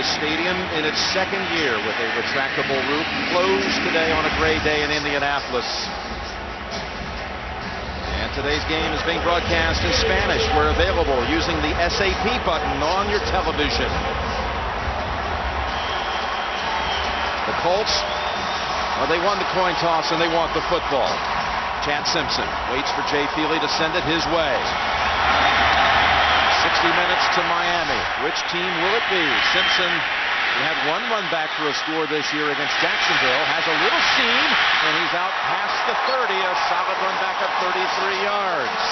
This stadium in its second year with a retractable roof, closed today on a gray day in Indianapolis. And today's game is being broadcast in Spanish. We're available using the SAP button on your television. The Colts, well, they won the coin toss and they want the football. Chad Simpson waits for Jay Feely to send it his way. 60 minutes to Miami. Which team will it be? Simpson, who had one run back for a score this year against Jacksonville, has a little seam, and he's out past the 30. A solid run back of 33 yards.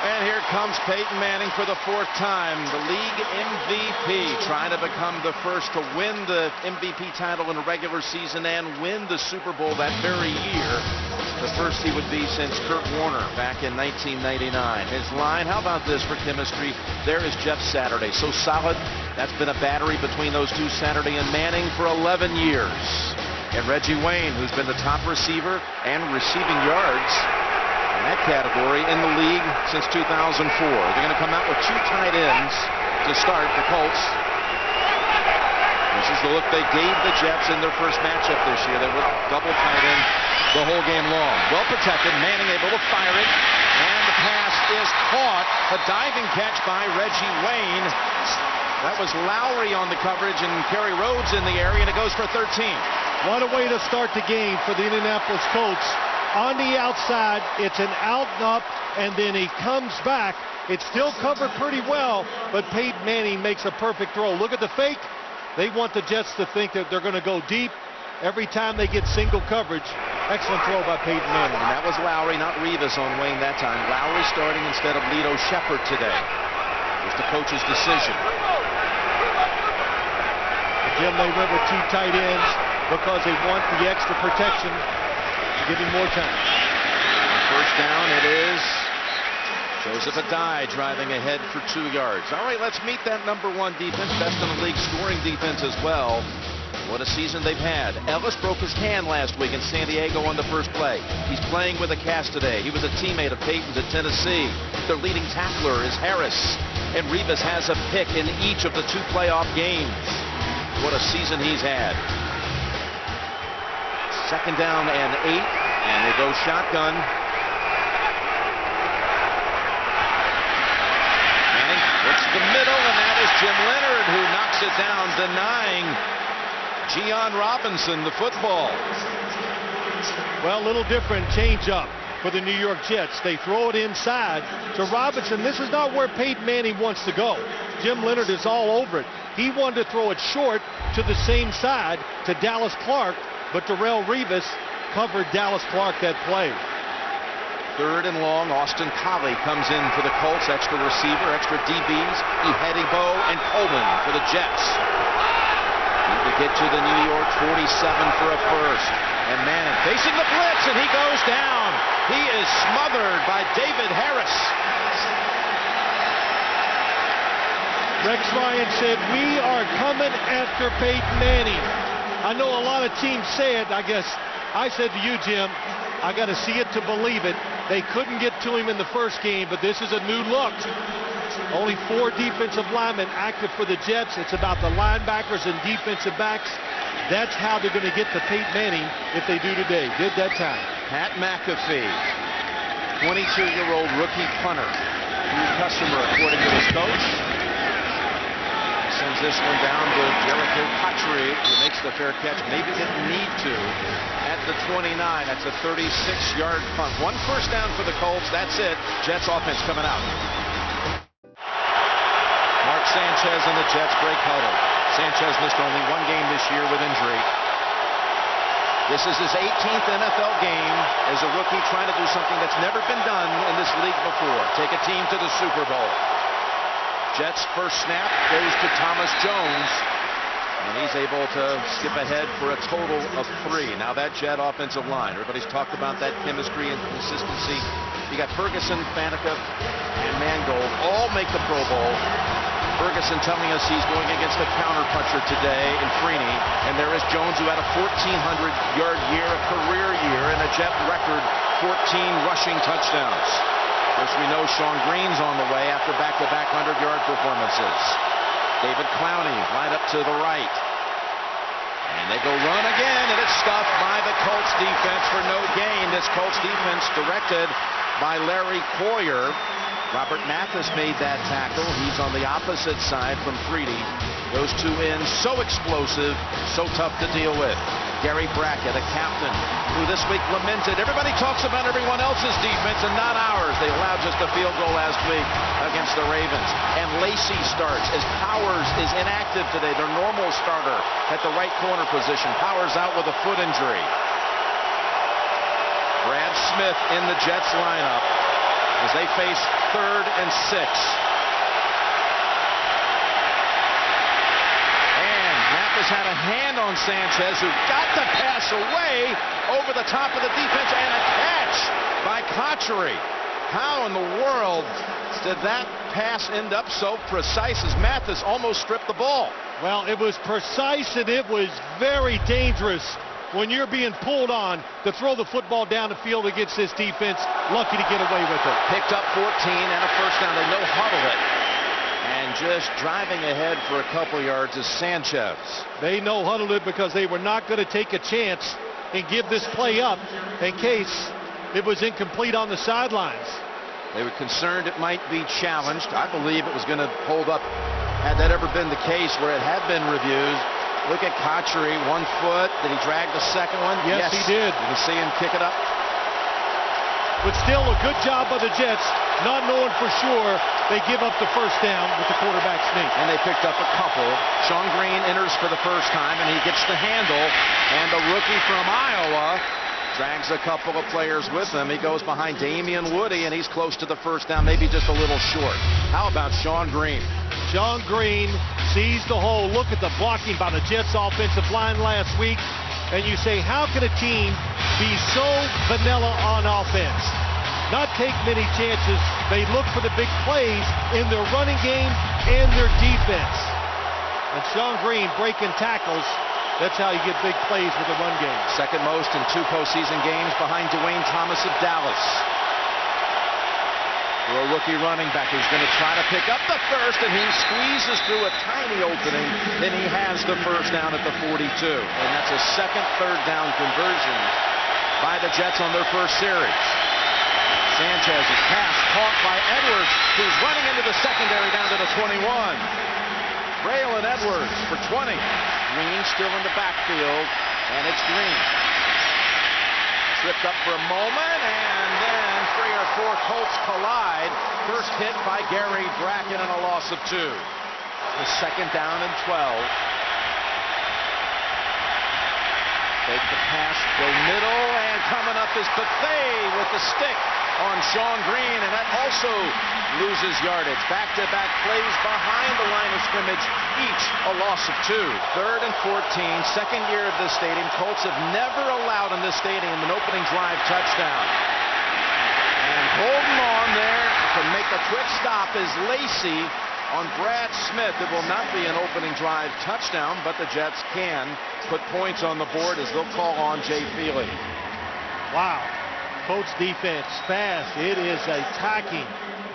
And here comes Peyton Manning for the fourth time, the league MVP, trying to become the first to win the MVP title in a regular season and win the Super Bowl that very year. The first he would be since Kurt Warner back in 1999. His line, how about this for chemistry? There is Jeff Saturday, so solid. That's been a battery between those two, Saturday and Manning, for 11 years. And Reggie Wayne, who's been the top receiver and receiving yards in that category in the league since 2004. They're going to come out with two tight ends to start the Colts. This is the look they gave the Jets in their first matchup this year. They were double tight end the whole game long. Well protected. Manning able to fire it. And the pass is caught. A diving catch by Reggie Wayne. That was Lowry on the coverage and Kerry Rhodes in the area, and it goes for 13. What a way to start the game for the Indianapolis Colts. On the outside, it's an out and up, and then he comes back. It's still covered pretty well, but Peyton Manning makes a perfect throw. Look at the fake. They want the Jets to think that they're going to go deep every time they get single coverage. Excellent throw by Peyton Manning. And that was Lowry, not Revis on Wayne that time. Lowry starting instead of Lito Shepherd today. It was the coach's decision. Again, they went with two tight ends because they want the extra protection to give him more time. First down, it is Joseph Adai driving ahead for 2 yards. All right, let's meet that number one defense, best in the league scoring defense as well. What a season they've had. Ellis broke his hand last week in San Diego on the first play. He's playing with a cast today. He was a teammate of Peyton's at Tennessee. Their leading tackler is Harris, and Revis has a pick in each of the 2 playoff games. What a season he's had. Second down and 8, and they go shotgun. Manning hits the middle, and that is Jim Leonard who knocks it down, denying Gian Robinson the football. Well, a little different change up for the New York Jets. They throw it inside to Robinson. This is not where Peyton Manning wants to go. Jim Leonard is all over it. He wanted to throw it short to the same side to Dallas Clark, but Darrelle Revis covered Dallas Clark that play. Third and long, Austin Collie comes in for the Colts. Extra receiver, extra DBs, Ihedibo and Coleman for the Jets. Need to get to the New York 47 for a first. And Manning facing the blitz, and he goes down. He is smothered by David Harris. Rex Ryan said, "We are coming after Peyton Manning." I know a lot of teams say it. I guess I said to you, Jim, I got to see it to believe it. They couldn't get to him in the first game, but this is a new look. Only 4 defensive linemen active for the Jets. It's about the linebackers and defensive backs. That's how they're going to get to Peyton Manning if they do today. Did that time. Pat McAfee, 22-year-old rookie punter. New customer, according to his coach. Sends this one down to Jericho Patry, who makes the fair catch. Maybe didn't need to at the 29. That's a 36-yard punt. 1 first down for the Colts. That's it. Jets offense coming out. Mark Sanchez and the Jets break huddle. Sanchez missed only 1 game this year with injury. This is his 18th NFL game as a rookie, trying to do something that's never been done in this league before. Take a team to the Super Bowl. Jets' first snap goes to Thomas Jones, and he's able to skip ahead for a total of 3. Now that Jet offensive line, everybody's talked about that chemistry and consistency. You got Ferguson, Faneca, and Mangold all make the Pro Bowl. Ferguson telling us he's going against a counterpuncher today in Freeney, and there is Jones, who had a 1,400-yard year, a career year, and a Jet record 14 rushing touchdowns. Of course, we know Sean Green's on the way after back-to-back 100-yard performances. David Clowney right up to the right. And they go run again, and it's stuffed by the Colts defense for no gain. This Colts defense directed by Larry Coyer. Robert Mathis made that tackle. He's on the opposite side from Freedy. Those two ends, so explosive, so tough to deal with. Gary Brackett, a captain, who this week lamented, everybody talks about everyone else's defense and not ours. They allowed just a field goal last week against the Ravens. And Lacey starts as Powers is inactive today, their normal starter at the right corner position. Powers out with a foot injury. Brad Smith in the Jets lineup as they face 3rd and 6. Mathis had a hand on Sanchez, who got the pass away over the top of the defense, and a catch by Cotchery. How in the world did that pass end up so precise as Mathis almost stripped the ball? Well, it was precise, and it was very dangerous when you're being pulled on to throw the football down the field against this defense. Lucky to get away with it. Picked up 14 and a first down. They no-huddle it. And just driving ahead for a couple yards is Sanchez. They no-huddled it because they were not going to take a chance and give this play up in case it was incomplete on the sidelines. They were concerned it might be challenged. I believe it was going to hold up had that ever been the case where it had been reviewed. Look at Cotchery, 1 foot. Did he drag the second one? Yes, he did. You can see him kick it up. But still a good job by the Jets, not knowing for sure they give up the first down with the quarterback sneak. And they picked up a couple. Sean Green enters for the first time, and he gets the handle. And the rookie from Iowa drags a couple of players with him. He goes behind Damian Woody, and he's close to the first down, maybe just a little short. How about Sean Green? Sean Green sees the hole. Look at the blocking by the Jets offensive line last week. And you say, how can a team be so vanilla on offense? Not take many chances. They look for the big plays in their running game and their defense. And Sean Green breaking tackles. That's how you get big plays with the run game. Second most in 2 postseason games behind Dwayne Thomas of Dallas. For a rookie running back who's going to try to pick up the first, and he squeezes through a tiny opening, and he has the first down at the 42. And that's a second third down conversion by the Jets on their first series. Sanchez's pass caught by Edwards, who's running into the secondary down to the 21. Braylon Edwards for 20. Green still in the backfield, and it's Green. Tripped up for a moment, and then 3 or 4 Colts collide. First hit by Gary Brackett and a loss of 2. The second down and 12. Take the pass, go middle, and coming up is Buffet with the stick on Sean Green, and that also loses yardage. Back-to-back plays behind the line of scrimmage, each a loss of 2. 3rd and 14, second year of this stadium. Colts have never allowed in this stadium an opening drive touchdown. And holding on there to make a quick stop is Lacey on Brad Smith. It will not be an opening drive touchdown, but the Jets can put points on the board as they'll call on Jay Feely. Wow. Colts defense fast. It is attacking.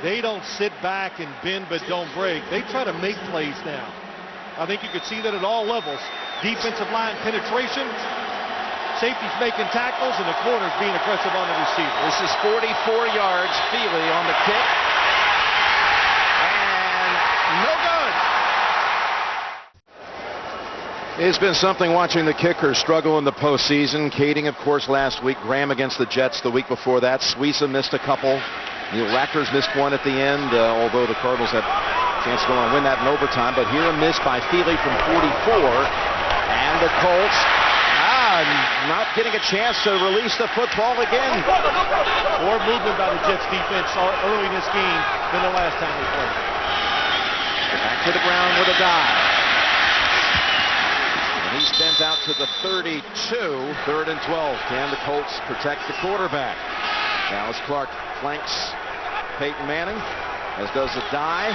They don't sit back and bend but don't break. They try to make plays now. I think you could see that at all levels. Defensive line penetration, safeties making tackles, and the corners being aggressive on the receiver. This is 44 yards. Feely on the kick. And no good. It's been something watching the kicker struggle in the postseason. Kading, of course, last week. Graham against the Jets the week before that. Suisa missed a couple. Neil Wackers missed one at the end, although the Cardinals had a chance to go on and win that in overtime. But here a miss by Feely from 44. And the Colts not getting a chance to release the football again. More movement by the Jets defense early in this game than the last time they played. Back to the ground with a dive. And he's bent out to the 32. 3rd and 12. Can the Colts protect the quarterback? Dallas Clark flanks Peyton Manning, as does the dive.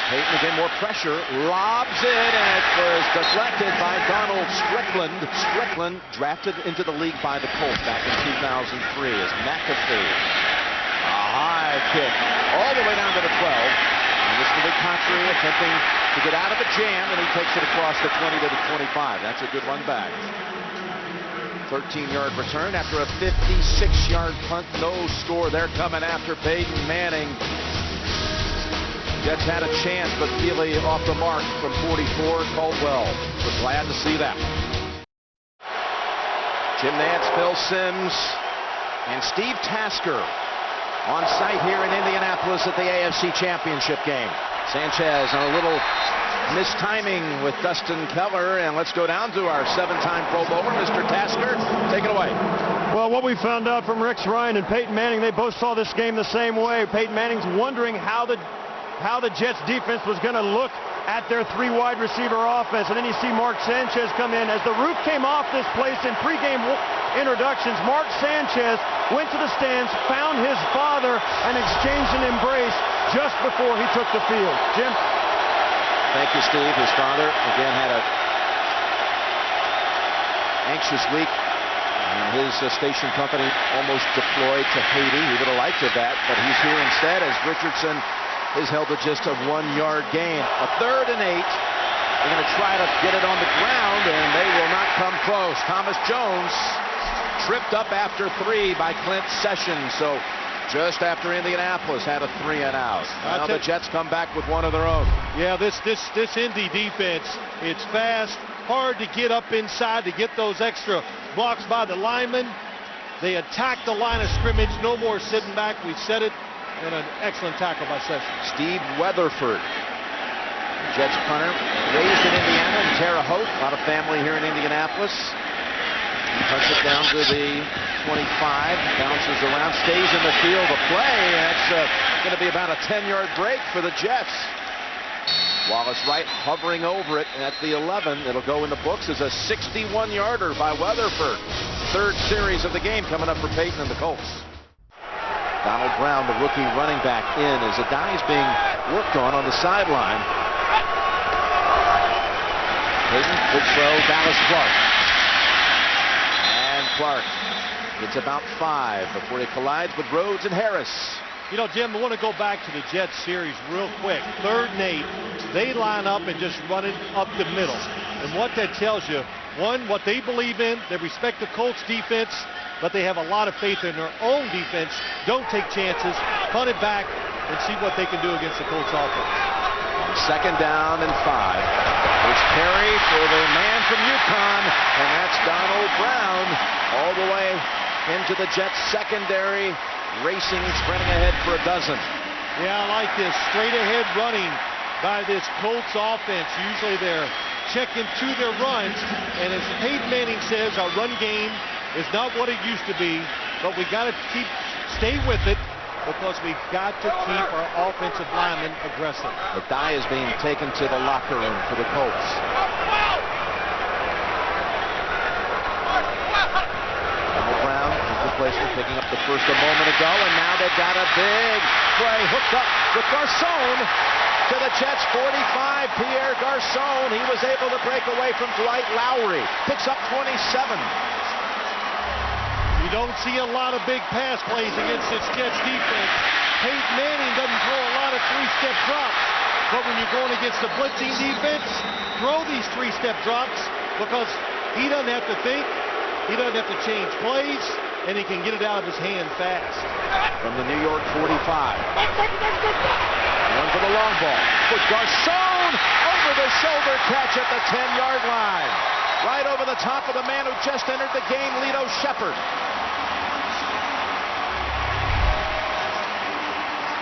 Peyton again, more pressure, lobs it, and it was deflected by Donald Strickland. Strickland drafted into the league by the Colts back in 2003 as McAfee. A high kick all the way down to the 12. And this will be Cotchery attempting to get out of a jam, and he takes it across the 20 to the 25. That's a good run back. 13-yard return after a 56-yard punt. No score. They're coming after Peyton Manning. Jets had a chance, but Feely off the mark from 44. Caldwell was glad to see that. Jim Nantz, Phil Simms, and Steve Tasker on site here in Indianapolis at the AFC Championship game. Sanchez on a little mistiming with Dustin Keller, and let's go down to our 7-time Pro Bowler, Mr. Tasker. Take it away. Well, what we found out from Rex Ryan and Peyton Manning, they both saw this game the same way. Peyton Manning's wondering how the Jets defense was going to look at their 3 wide receiver offense, and then you see Mark Sanchez come in. As the roof came off this place in pregame introductions, Mark Sanchez went to the stands, found his father, and exchanged an embrace just before he took the field. Jim? Thank you, Steve. His father, again, had an anxious week. And his station company almost deployed to Haiti. He would have liked it that, but he's here instead as Richardson is held to just a 1-yard gain. A 3rd and 8. They're going to try to get it on the ground, and they will not come close. Thomas Jones tripped up after 3 by Clint Sessions. So just after Indianapolis had a 3-and-out. Now the Jets come back with one of their own. Yeah, this Indy defense, it's fast, hard to get up inside to get those extra blocks by the linemen. They attack the line of scrimmage, no more sitting back. We said it, and an excellent tackle by Sessions. Steve Weatherford, Jets punter, raised in Indiana in Terre Haute. A lot of family here in Indianapolis. Punts it down to the 25, bounces around, stays in the field of play. That's going to be about a 10-yard break for the Jets. Wallace Wright hovering over it at the 11. It'll go in the books as a 61-yarder by Weatherford. 3rd series of the game coming up for Peyton and the Colts. Donald Brown, the rookie running back, in as Adai's being worked on the sideline. Peyton, good throw, Dallas Clark. Clark gets about 5 before he collides with Rhodes and Harris. You know, Jim, I want to go back to the Jets series real quick. 3rd and 8. They line up and just run it up the middle. And what that tells you, one, what they believe in, they respect the Colts defense, but they have a lot of faith in their own defense. Don't take chances, punt it back, and see what they can do against the Colts offense. 2nd down and 5. There's Perry for the man from UConn, and that's Donald Brown all the way into the Jets secondary, racing, spreading ahead for a dozen. Yeah, I like this straight ahead running by this Colts offense. Usually they're checking to their runs, and as Peyton Manning says, our run game is not what it used to be, but we got to stay with it, because we've got to keep our offensive linemen aggressive. The die is being taken to the locker room for the Colts. Donald Brown is the place for picking up the first a moment ago, and now they've got a big play hooked up with Garcon to the Jets 45. Pierre Garcon, he was able to break away from Dwight Lowry. Picks up 27. You don't see a lot of big pass plays against this Jets defense. Peyton Manning doesn't throw a lot of 3-step drops. But when you're going against the blitzing defense, throw these 3-step drops, because he doesn't have to think, he doesn't have to change plays, and he can get it out of his hand fast. From the New York 45. One for the long ball. With Garcon, over the shoulder catch at the 10-yard line. Right over the top of the man who just entered the game, Lito Shepherd.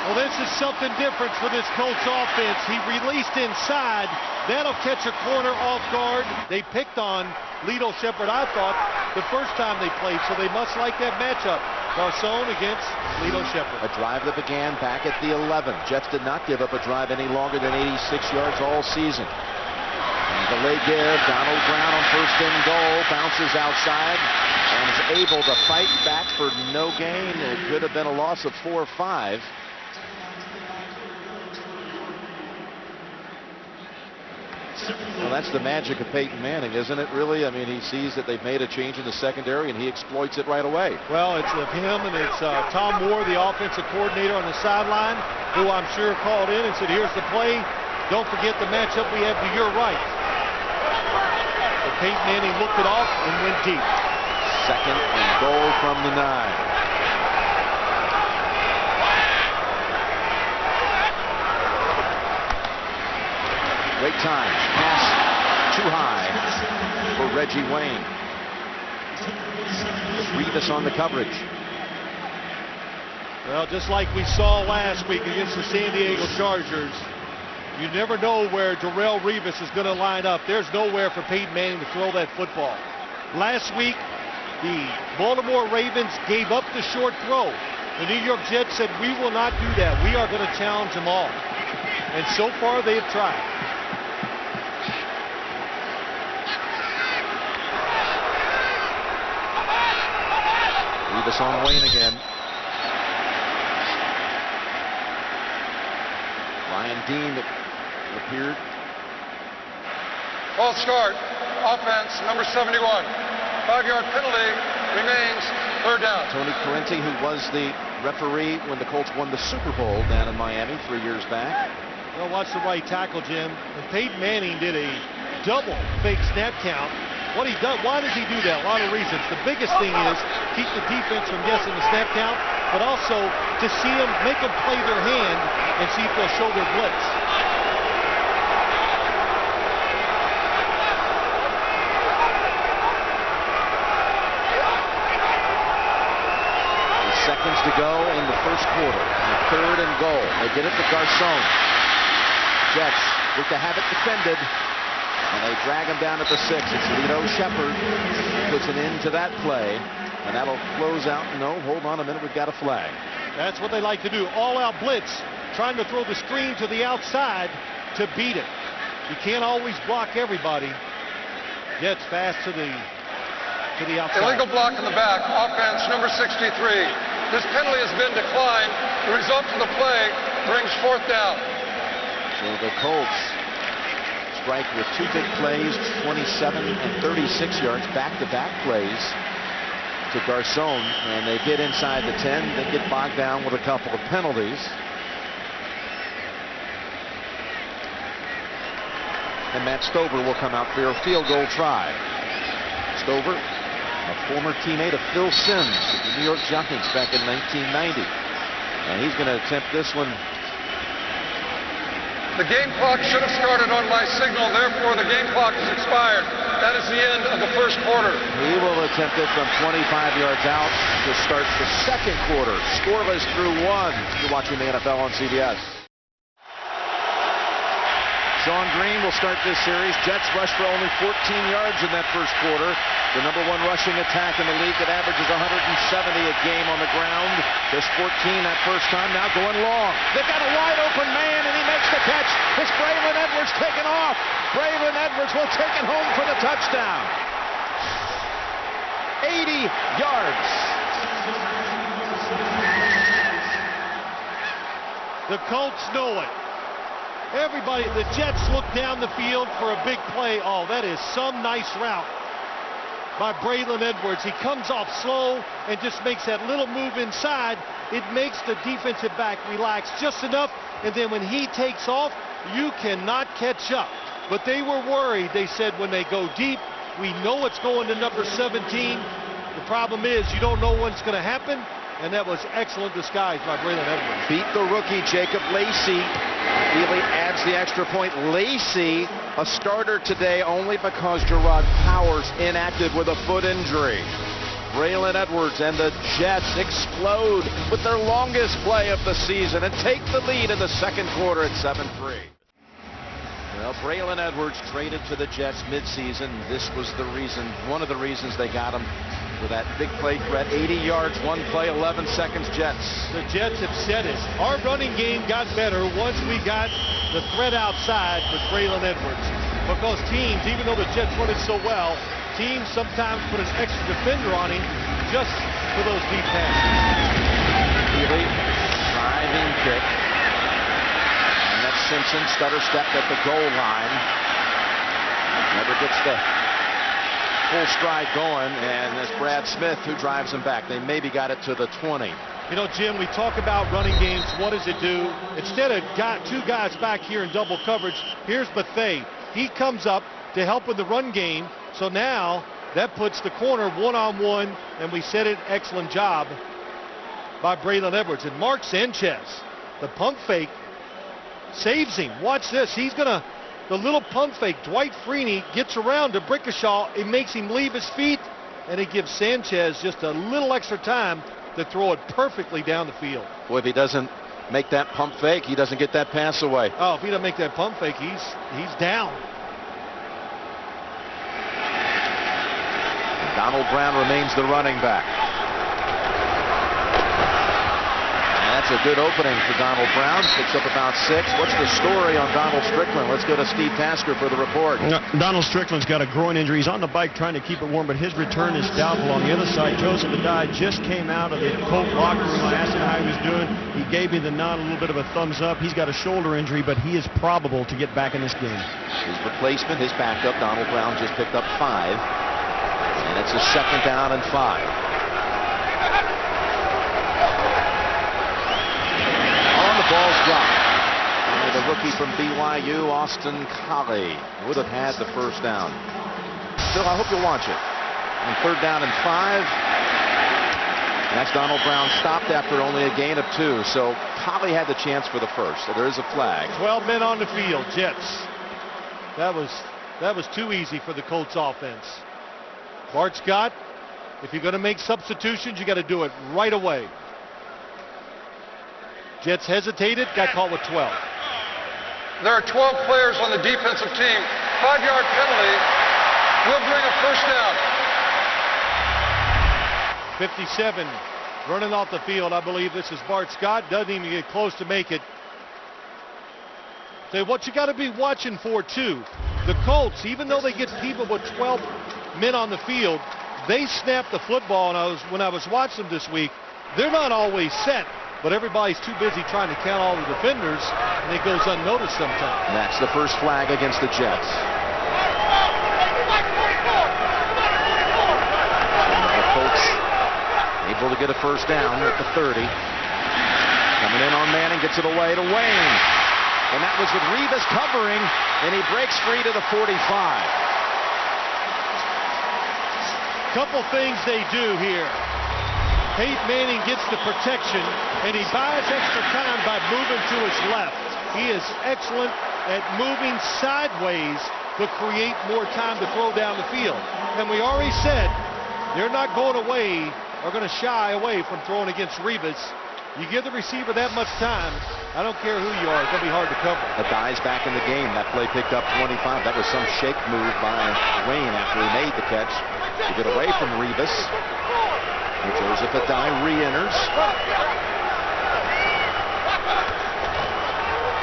Well, this is something different for this Colts offense. He released inside. That'll catch a corner off guard. They picked on Lito Shepherd, I thought, the first time they played, so they must like that matchup. Garcon against Lito Shepherd. A drive that began back at the 11. Jets did not give up a drive any longer than 86 yards all season. And the late give, Donald Brown on 1st and goal, bounces outside and is able to fight back for no gain. It could have been a loss of 4 or 5. Well, that's the magic of Peyton Manning, isn't it, really? I mean, he sees that they've made a change in the secondary, and he exploits it right away. Well, it's of him, and it's Tom Moore, the offensive coordinator on the sideline, who I'm sure called in and said, here's the play. Don't forget the matchup we have to your right. But Peyton Manning looked it off and went deep. 2nd and goal from the 9. Great time. Pass too high for Reggie Wayne. Revis on the coverage. Well, just like we saw last week against the San Diego Chargers, you never know where Darrelle Revis is going to line up. There's nowhere for Peyton Manning to throw that football. Last week, the Baltimore Ravens gave up the short throw. The New York Jets said, we will not do that. We are going to challenge them all. And so far, they have tried. Revis on Wayne again. Ryan Dean appeared. False start. Offense, number 71. 5-yard penalty remains 3rd down. Tony Parenti, who was the referee when the Colts won the Super Bowl down in Miami 3 years back. Well, watch the right tackle, Jim. And Peyton Manning did a double fake snap count. What he does, why does he do that? A lot of reasons. The biggest thing is keep the defense from guessing the snap count, but also to see them, make them play their hand and see if they'll show their blitz. Seconds to go in the 1st quarter. 3rd and goal. They get it to Garcon. Jets look to have it defended. And they drag him down at the 6. It's Lito Shepard who puts an end to that play. And that'll close out. No, hold on a minute. We've got a flag. That's what they like to do. All-out blitz. Trying to throw the screen to the outside to beat it. You can't always block everybody. Jets fast to the outside. Illegal block in the back. Offense, number 63. This penalty has been declined. The result of the play brings 4th down. So the Colts strike with 2 big plays, 27 and 36 yards, back-to-back plays to Garcon, and they get inside the 10. They get bogged down with a couple of penalties. And Matt Stover will come out for a field goal try. Stover, a former teammate of Phil Simms with the New York Giants back in 1990. And he's going to attempt this one. The game clock should have started on my signal, therefore the game clock is expired. That is the end of the 1st quarter. He will attempt it from 25 yards out to start the 2nd quarter. Scoreless through 1. You're watching the NFL on CBS. Sean Green will start this series. Jets rush for only 14 yards in that 1st quarter. The number 1 rushing attack in the league that averages 170 a game on the ground. Just 14 that first time, now going long. They've got a wide open man and he makes the catch. It's Braylon Edwards taken off. Braylon Edwards will take it home for the touchdown. 80 yards. The Colts know it. Everybody, the Jets look down the field for a big play. Oh, that is some nice route by Braylon Edwards. He comes off slow and just makes that little move inside. It makes the defensive back relax just enough, and then when he takes off, you cannot catch up. But they were worried. They said when they go deep, we know it's going to number 17. The problem is you don't know when it's going to happen, and that was excellent disguise by Braylon Edwards. Beat the rookie Jacob Lacey. Really adds the extra point. Lacey, a starter today only because Gerard Powers inactive with a foot injury. Braylon Edwards and the Jets explode with their longest play of the season and take the lead in the 2nd quarter at 7-3. Well, Braylon Edwards traded to the Jets midseason. This was the reason, one of the reasons they got him for that big play threat. 80 yards, 1 play, 11 seconds, Jets. The Jets have said it. Our running game got better once we got the threat outside with Braylon Edwards. Because teams, even though the Jets run it so well, teams sometimes put an extra defender on him just for those deep passes. Healy, driving kick. And that's Simpson, stutter step at the goal line. Never gets the full stride going, and it's Brad Smith who drives him back. They maybe got it to the 20. You know, Jim, we talk about running games. What does it do? Instead of two guys back here in double coverage, here's Bethea. He comes up to help with the run game. So now that puts the corner one-on-one, and we said it, excellent job by Braylon Edwards. And Mark Sanchez, the pump fake, saves him. Watch this. He's going to, the little pump fake, Dwight Freeney gets around to Brickashaw. It makes him leave his feet, and it gives Sanchez just a little extra time to throw it perfectly down the field. Boy, if he doesn't make that pump fake, he doesn't get that pass away. Oh, if he doesn't make that pump fake, he's down. Donald Brown remains the running back. And that's a good opening for Donald Brown. Picks up about 6. What's the story on Donald Strickland? Let's go to Steve Tasker for the report. Donald Strickland's got a groin injury. He's on the bike trying to keep it warm, but his return is doubtful. On the other side, Joseph Adai just came out of the Colt locker room. I asked him how he was doing. He gave me the nod, a little bit of a thumbs up. He's got a shoulder injury, but he is probable to get back in this game. His replacement, his backup, Donald Brown, just picked up 5. And it's a 2nd down and 5. Ball's dropped. And the rookie from BYU, Austin Collie, would have had the first down. Still, I hope you'll watch it. On 3rd down and 5. And that's Donald Brown stopped after only a gain of 2. So Collie had the chance for the first. So there is a flag. 12 men on the field, Jets. That was too easy for the Colts offense. Bart Scott, if you're going to make substitutions, you got to do it right away. Jets hesitated, got caught with 12. There are 12 players on the defensive team. 5-yard penalty will bring a first down. 57 running off the field. I believe this is Bart Scott. Doesn't even get close to make it. So what you got to be watching for, too, the Colts, even though they get people with 12 men on the field, they snap the football. And when I was watching them this week, they're not always set. But everybody's too busy trying to count all the defenders, and it goes unnoticed sometimes. That's the first flag against the Jets. The Colts able to get a first down at the 30. Coming in on Manning, gets it away to Wayne. And that was with Revis covering, and he breaks free to the 45. Couple things they do here. Peyton Manning gets the protection, and he buys extra time by moving to his left. He is excellent at moving sideways to create more time to throw down the field. And we already said they're not going away or going to shy away from throwing against Revis. You give the receiver that much time, I don't care who you are, it's going to be hard to cover. Adai's back in the game. That play picked up 25. That was some shake move by Wayne after he made the catch to get away from Revis. Joseph Adai re-enters.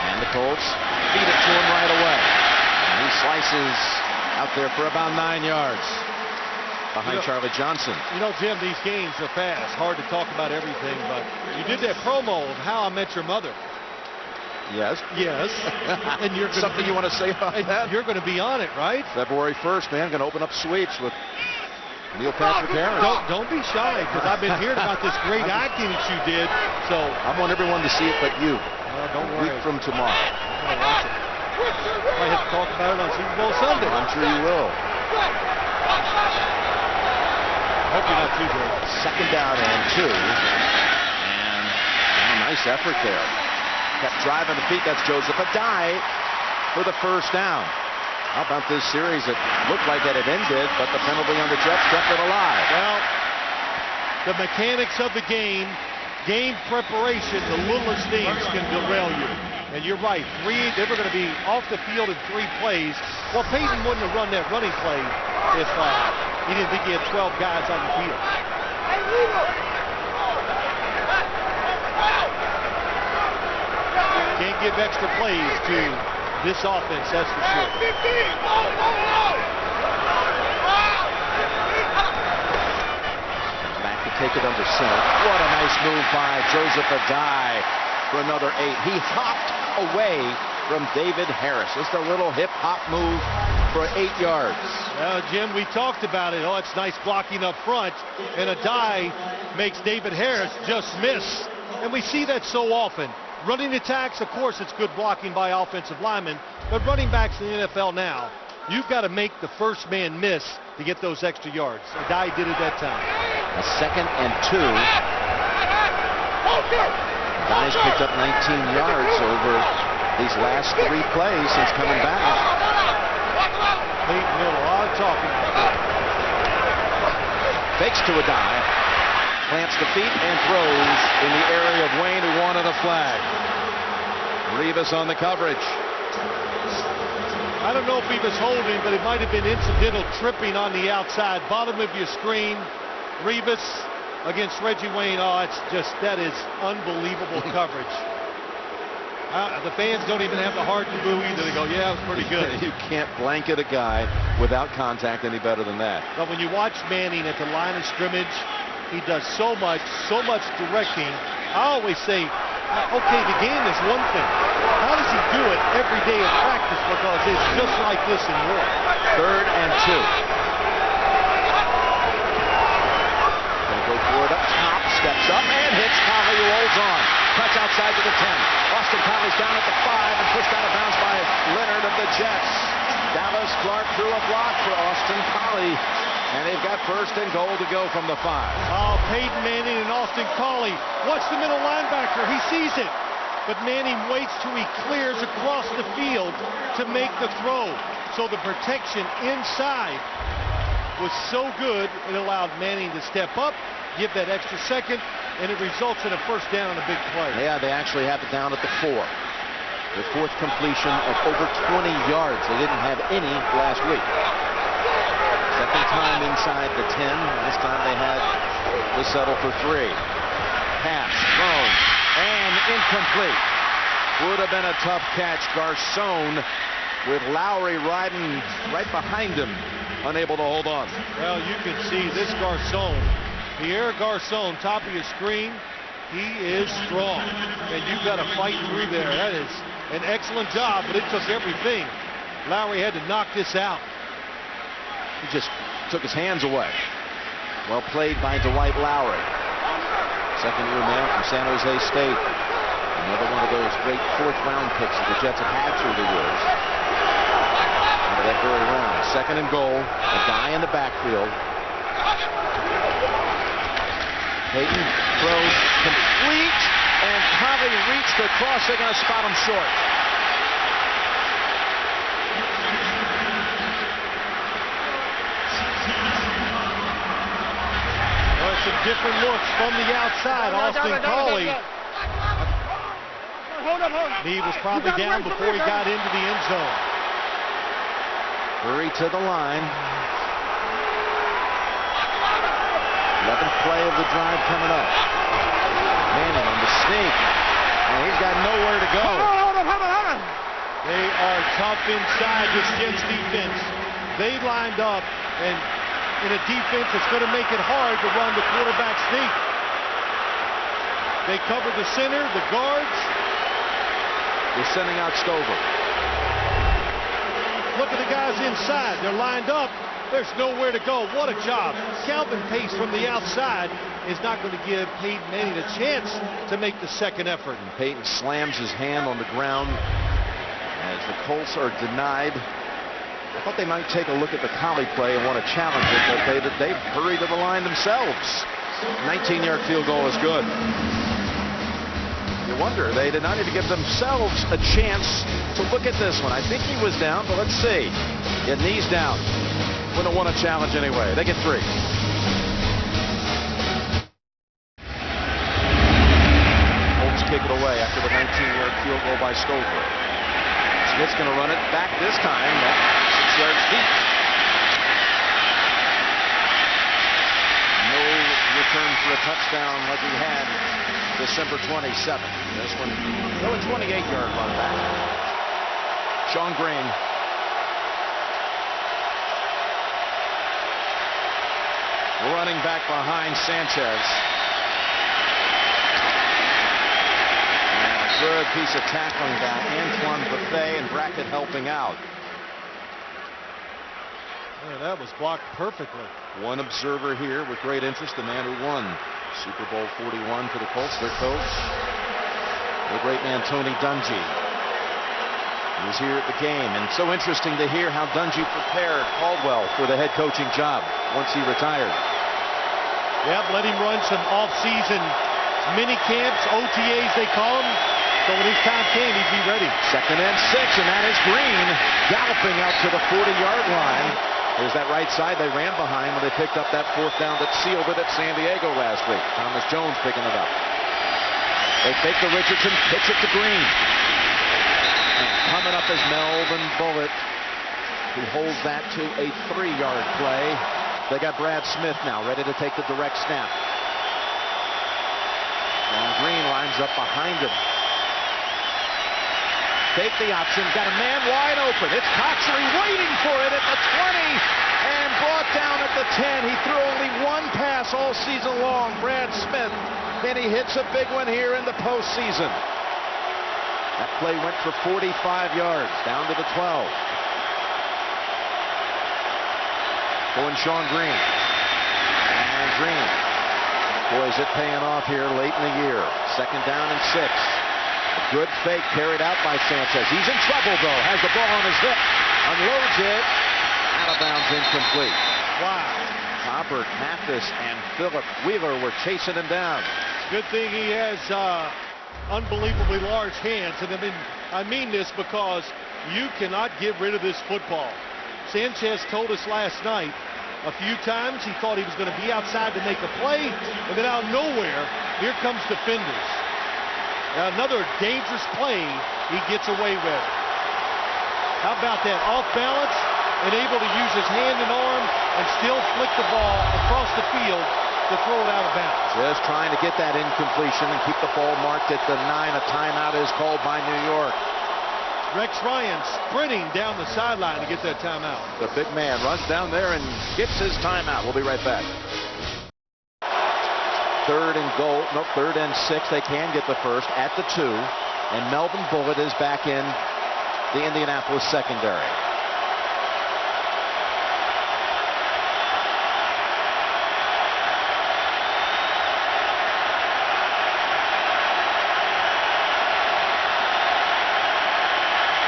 And the Colts feed it to him right away. And he slices out there for about 9 yards behind Charlie Johnson. You know, Jim, these games are fast. Hard to talk about everything, but you did that promo of How I Met Your Mother. Yes. Yes. And you're gonna, something you want to say about that? You're going to be on it, right? February 1st, man. Going to open up suites with Neil Patrick Harris. Don't be shy, because I've been hearing about this great acting that you did. So I want everyone to see it but you. Don't worry. A week from tomorrow. I'm gonna watch it. Might have to talk about it on Super Bowl Sunday. I'm sure you will. I hope you're not too good. 2nd down and 2. And nice effort there. Kept driving the feet. That's Joseph Adai for the first down. How about this series? It looked like it had ended, but the penalty on the Jets kept it alive. Well, the mechanics of the game preparation, the littlest things can derail you. And you're right, they were going to be off the field in 3 plays. Well, Peyton wouldn't have run that running play if he didn't think he had 12 guys on the field. Can't give extra plays to this offense, that's for sure. Back to take it under center. What a nice move by Joseph Adai for another 8. He hopped away from David Harris. Just a little hip-hop move for 8 yards. Well, Jim, we talked about it. Oh, it's nice blocking up front, and a dive makes David Harris just miss. And we see that so often. Running attacks, of course, it's good blocking by offensive linemen, but running backs in the NFL now, you've got to make the first man miss to get those extra yards. Adai did it that time. A 2nd and 2. Adai's picked up 19 yards over these last 3 plays since coming back. Peyton Miller, a lot of talking. Fakes to Adai. Plants the feet and throws in the area of Wayne, who wanted a flag. Revis on the coverage. I don't know if he was holding, but it might have been incidental tripping on the outside. Bottom of your screen, Revis against Reggie Wayne. Oh, that is unbelievable coverage. The fans don't even have the heart to boo either. They go, yeah, it was pretty good. You can't blanket a guy without contact any better than that. But when you watch Manning at the line of scrimmage, he does so much directing. I always say, okay, the game is one thing. How does he do it every day in practice? Because it's just like this in war. 3rd and 2. Gonna go for it up top, steps up and hits Conley, who holds on. Cuts outside to the 10. Austin Conley's down at the 5 and pushed out of bounds by Leonard of the Jets. Dallas Clark threw a block for Austin Collie. And they've got 1st and goal to go from the 5. Oh, Peyton Manning and Austin Collie. Watch the middle linebacker. He sees it. But Manning waits till he clears across the field to make the throw. So the protection inside was so good, it allowed Manning to step up, give that extra second, and it results in a 1st down on a big play. Yeah, they actually have it down at the 4. The 4th completion of over 20 yards. They didn't have any last week. 2nd time inside the 10. This time they had to settle for 3. Pass, thrown, and incomplete. Would have been a tough catch. Garcon with Lowry riding right behind him, unable to hold on. Well, you can see this Garcon, Pierre Garcon, top of your screen. He is strong, and you've got to fight through there. That is an excellent job, but it took everything. Lowry had to knock this out. He just took his hands away. Well played by Dwight Lowry. 2nd-year man from San Jose State. Another one of those great 4th-round picks that the Jets have had through the years. Into that very round. 2nd and goal. A guy in the backfield. Peyton throws complete, and Conley reached across. They're going to spot him short. Some different looks from the outside. Austin Collie. He was probably down before he got into the end zone. Hurry to the line. 11th play of the drive coming up. Manning on the sneak. And he's got nowhere to go. They are tough inside this Jets defense. They lined up and in a defense that's going to make it hard to run the quarterback sneak. They cover the center, the guards. They're sending out Stover. Look at the guys inside. They're lined up. There's nowhere to go. What a job. Calvin Pace from the outside is not going to give Peyton Manning a chance to make the 2nd effort. And Peyton slams his hand on the ground as the Colts are denied. I thought they might take a look at the Collie play and want to challenge it, but they hurried to the line themselves. 19-yard field goal is good. You wonder, they did not even give themselves a chance to look at this one. I think he was down, but let's see. Get knees down. Wouldn't have won a challenge anyway. They get 3. Colts kick it away after the 19-yard field goal by Stover. Smith's going to run it back this time. 6 yards deep. No return for a touchdown like we had December 27th. This one, no, a 28-yard run back. Sean Green. Running back behind Sanchez. And a Good piece of tackling by Antoine Buffet, and Brackett helping out. Yeah, that was blocked perfectly. One observer here with great interest, the man who won Super Bowl 41 for the Colts, their coach, the great man Tony Dungy. He was here at the game, and so interesting to hear how Dungy prepared Caldwell for the head coaching job once he retired. Yep, let him run some off-season mini camps, OTAs they call them, so when his time came, he'd be ready. 2nd and 6, and that is Green galloping out to the 40-yard line. There's that right side they ran behind when they picked up that 4th down that sealed it at San Diego last week. Thomas Jones picking it up. They fake the Richardson, pitch it to Green. And coming up is Melvin Bullitt, who holds that to a 3-yard play. They got Brad Smith now ready to take the direct snap. And Green lines up behind him. Take the option, got a man wide open. It's Coxery waiting for it at the 20 and brought down at the 10. He threw only one pass all season long, Brad Smith, and he hits a big one here in the postseason. That play went for 45 yards, down to the 12. Going Sean Green. And Green. Boy, is it paying off here late in the year. 2nd down and 6. A good fake carried out by Sanchez. He's in trouble, though. Has the ball on his hip. Unloads it. Out of bounds, incomplete. Wow. Robert Mathis and Philip Wheeler were chasing him down. Good thing he has unbelievably large hands. And I mean this because you cannot get rid of this football. Sanchez told us last night a few times he thought he was going to be outside to make a play, and then out of nowhere, here comes defenders. Another dangerous play he gets away with. How about that? Off balance and able to use his hand and arm and still flick the ball across the field to throw it out of bounds. Just trying to get that incompletion and keep the ball marked at the 9. A timeout is called by New York. Rex Ryan sprinting down the sideline to get that timeout. The big man runs down there and gets his timeout. We'll be right back. 3rd and goal. Nope, 3rd and 6. They can get the first at the 2. And Melvin Bullitt is back in the Indianapolis secondary.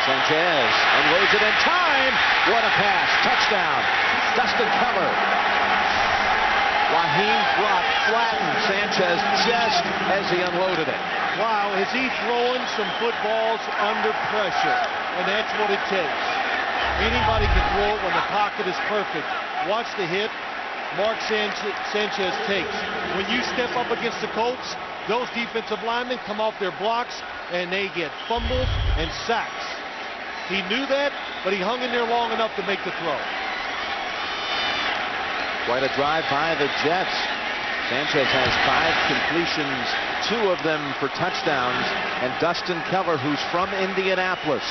Sanchez unloads it in time. What a pass. Touchdown. Dustin Keller. Raheem Brock flattened Sanchez just as he unloaded it. Wow, is he throwing some footballs under pressure? And that's what it takes. Anybody can throw it when the pocket is perfect. Watch the hit Mark Sanchez takes. When you step up against the Colts, those defensive linemen come off their blocks and they get fumbled and sacks. He knew that, but he hung in there long enough to make the throw. Quite a drive by the Jets. Sanchez has 5 completions, 2 of them for touchdowns, and Dustin Keller, who's from Indianapolis,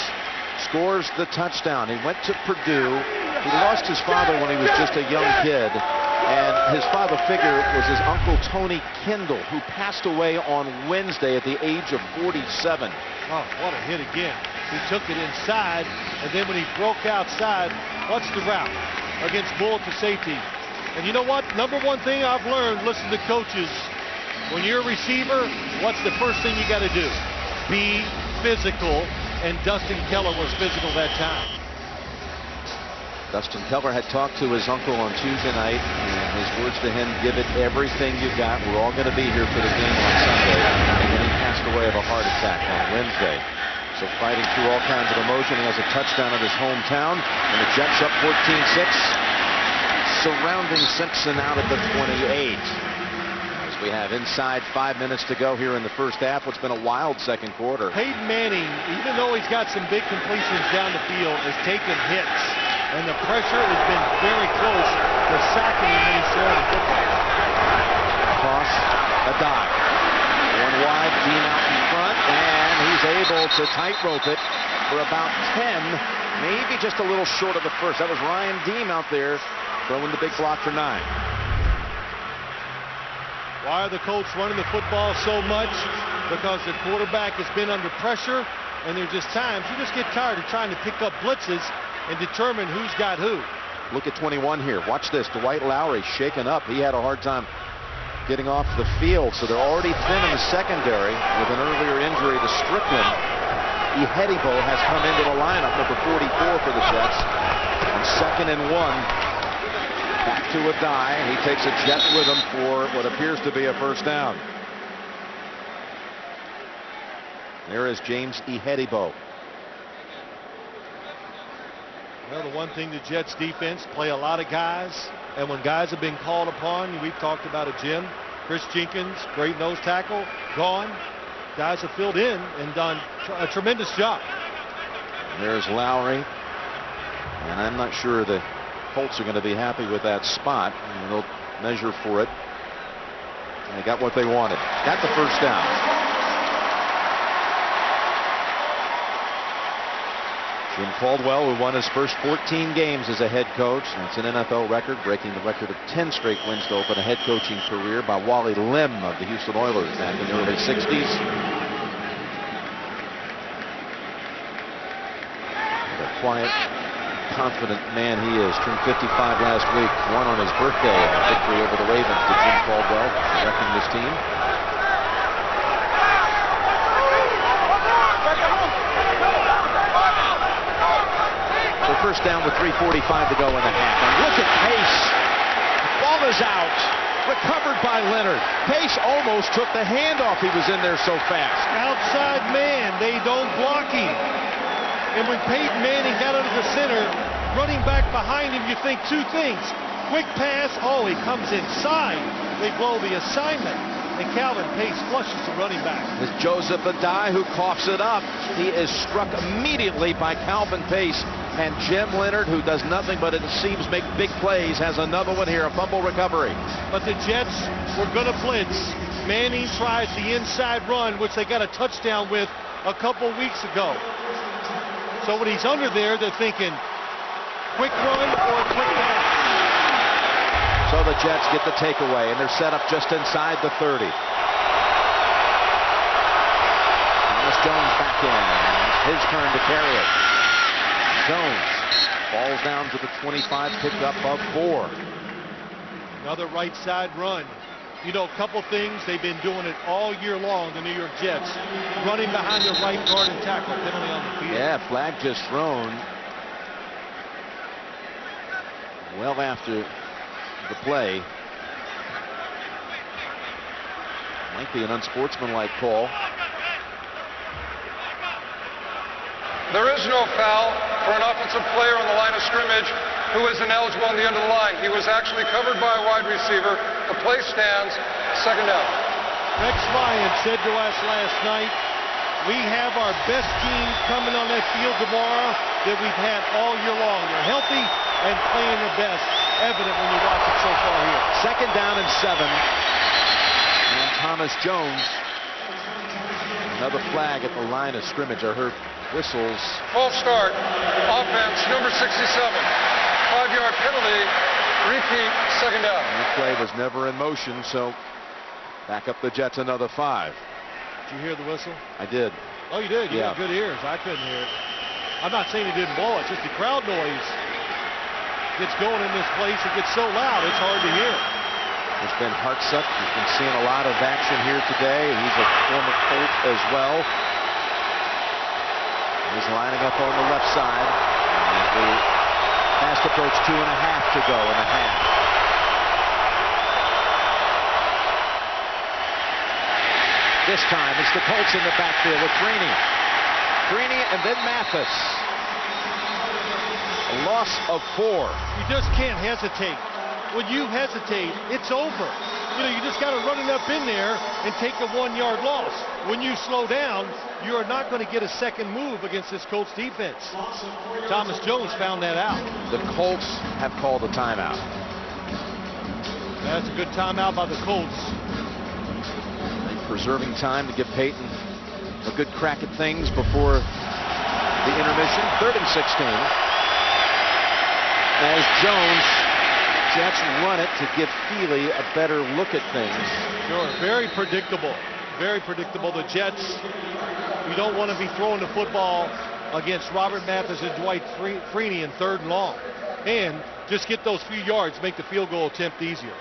scores the touchdown. He went to Purdue. He lost his father when he was just a young kid, and his father figure was his uncle Tony Kendall, who passed away on Wednesday at the age of 47. Oh, what a hit again. He took it inside, and then when he broke outside, watch the route against Bullitt to safety. And you know what? Number one thing I've learned, listen to coaches, when you're a receiver, what's the first thing you got to do? Be physical, and Dustin Keller was physical that time. Dustin Keller had talked to his uncle on Tuesday night, and his words to him, give it everything you got. We're all going to be here for the game on Sunday. And then he passed away of a heart attack on Wednesday. So fighting through all kinds of emotion, he has a touchdown at his hometown, and the Jets up 14-6. Surrounding Simpson out at the 28. As we have inside 5 minutes to go here in the first half, what's been a wild second quarter. Peyton Manning, even though he's got some big completions down the field, is taking hits. And the pressure has been very close to sacking him when he's throwing the football. Toss, a dive. One wide, Dean out in front, and he's able to tightrope it for about 10, maybe just a little short of the first. That was Ryan Deem out there throwing the big block for 9. Why are the Colts running the football so much? because the quarterback has been under pressure, and there's just times you just get tired of trying to pick up blitzes and determine who's got who. Look at 21 here. Watch this. Dwight Lowry shaken up. He had a hard time getting off the field, so they're already thin in the secondary with an earlier injury to Strickland. Ihedibo has come into the lineup, number 44 for the Jets. On 2nd and 1, back to a die. He takes a Jet with him for what appears to be a first down. There is James Ihedibo. Well, the one thing the Jets defense play a lot of guys, and when guys have been called upon, we've talked about it, Jim. Chris Jenkins, great nose tackle, gone. Guys have filled in and done a tremendous job. There's Lowry, and I'm not sure the Colts are going to be happy with that spot. And they'll measure for it. And they got what they wanted. Got the first down. Jim Caldwell, who won his first 14 games as a head coach. That's an NFL record, breaking the record of 10 straight wins to open a head coaching career by Wally Lim of the Houston Oilers back in the early 60s. The quiet, confident man he is. Turned 55 last week, won on his birthday, a victory over the Ravens to Jim Caldwell, directing this team. First down with 3:45 to go in the half. And look at Pace. Ball is out. Recovered by Leonard. Pace almost took the handoff. He was in there so fast. Outside man. They don't block him. And when Peyton Manning got under the center, running back behind him, you think two things. Quick pass. Oh, he comes inside. They blow the assignment. And Calvin Pace flushes the running back. It's Joseph Adai who coughs it up. He is struck immediately by Calvin Pace. And Jim Leonard, who does nothing but it seems make big plays, has another one here, a fumble recovery. But the Jets were going to blitz. Manning tries the inside run, which they got a touchdown with a couple weeks ago. So when he's under there, they're thinking quick run or quick pass. So the Jets get the takeaway, and they're set up just inside the 30. Thomas Jones back in. His turn to carry it. Jones falls down to the 25, picked up of 4. Another right side run. You know, a couple things. They've been doing it all year long, the New York Jets. Running behind their right guard and tackle, penalty on the field. Yeah, flag just thrown. Well after the play. Might be an unsportsmanlike call. There is no foul for an offensive player on the line of scrimmage who is ineligible on the end of the line. He was actually covered by a wide receiver. The play stands. Second down. Rex Ryan said to us last night, we have our best team coming on that field tomorrow that we've had all year long. They're healthy and playing their best. Evident when you watch it so far here. Second down and 7. And Thomas Jones. Another flag at the line of scrimmage. I heard whistles. False start. Offense, number 67. 5-yard penalty. Repeat, second down. The play was never in motion, so back up the Jets another 5. Did you hear the whistle? I did. Oh, you did? You Yeah. got good ears. I couldn't hear it. I'm not saying he didn't blow it. Just the crowd noise gets going in this place. It gets so loud, it's hard to hear. It's been Hartsuck. You've been seeing a lot of action here today. He's a former Colt as well. He's lining up on the left side. As we fast approach 2.5 to go in the half. This time it's the Colts in the backfield with Greeny and then Mathis. A loss of 4. You just can't hesitate. When you hesitate, it's over. You know, you just got to run it up in there and take a 1-yard loss. When you slow down, you are not going to get a second move against this Colts defense. Thomas Jones found that out. The Colts have called a timeout. That's a good timeout by the Colts. Preserving time to give Peyton a good crack at things before the intermission. 3rd and 16. As Jones, Jets run it to give Feely a better look at things. Sure, very predictable. Very predictable. The Jets, you don't want to be throwing the football against Robert Mathis and Dwight Freeney in 3rd and long. And just get those few yards, make the field goal attempt easier.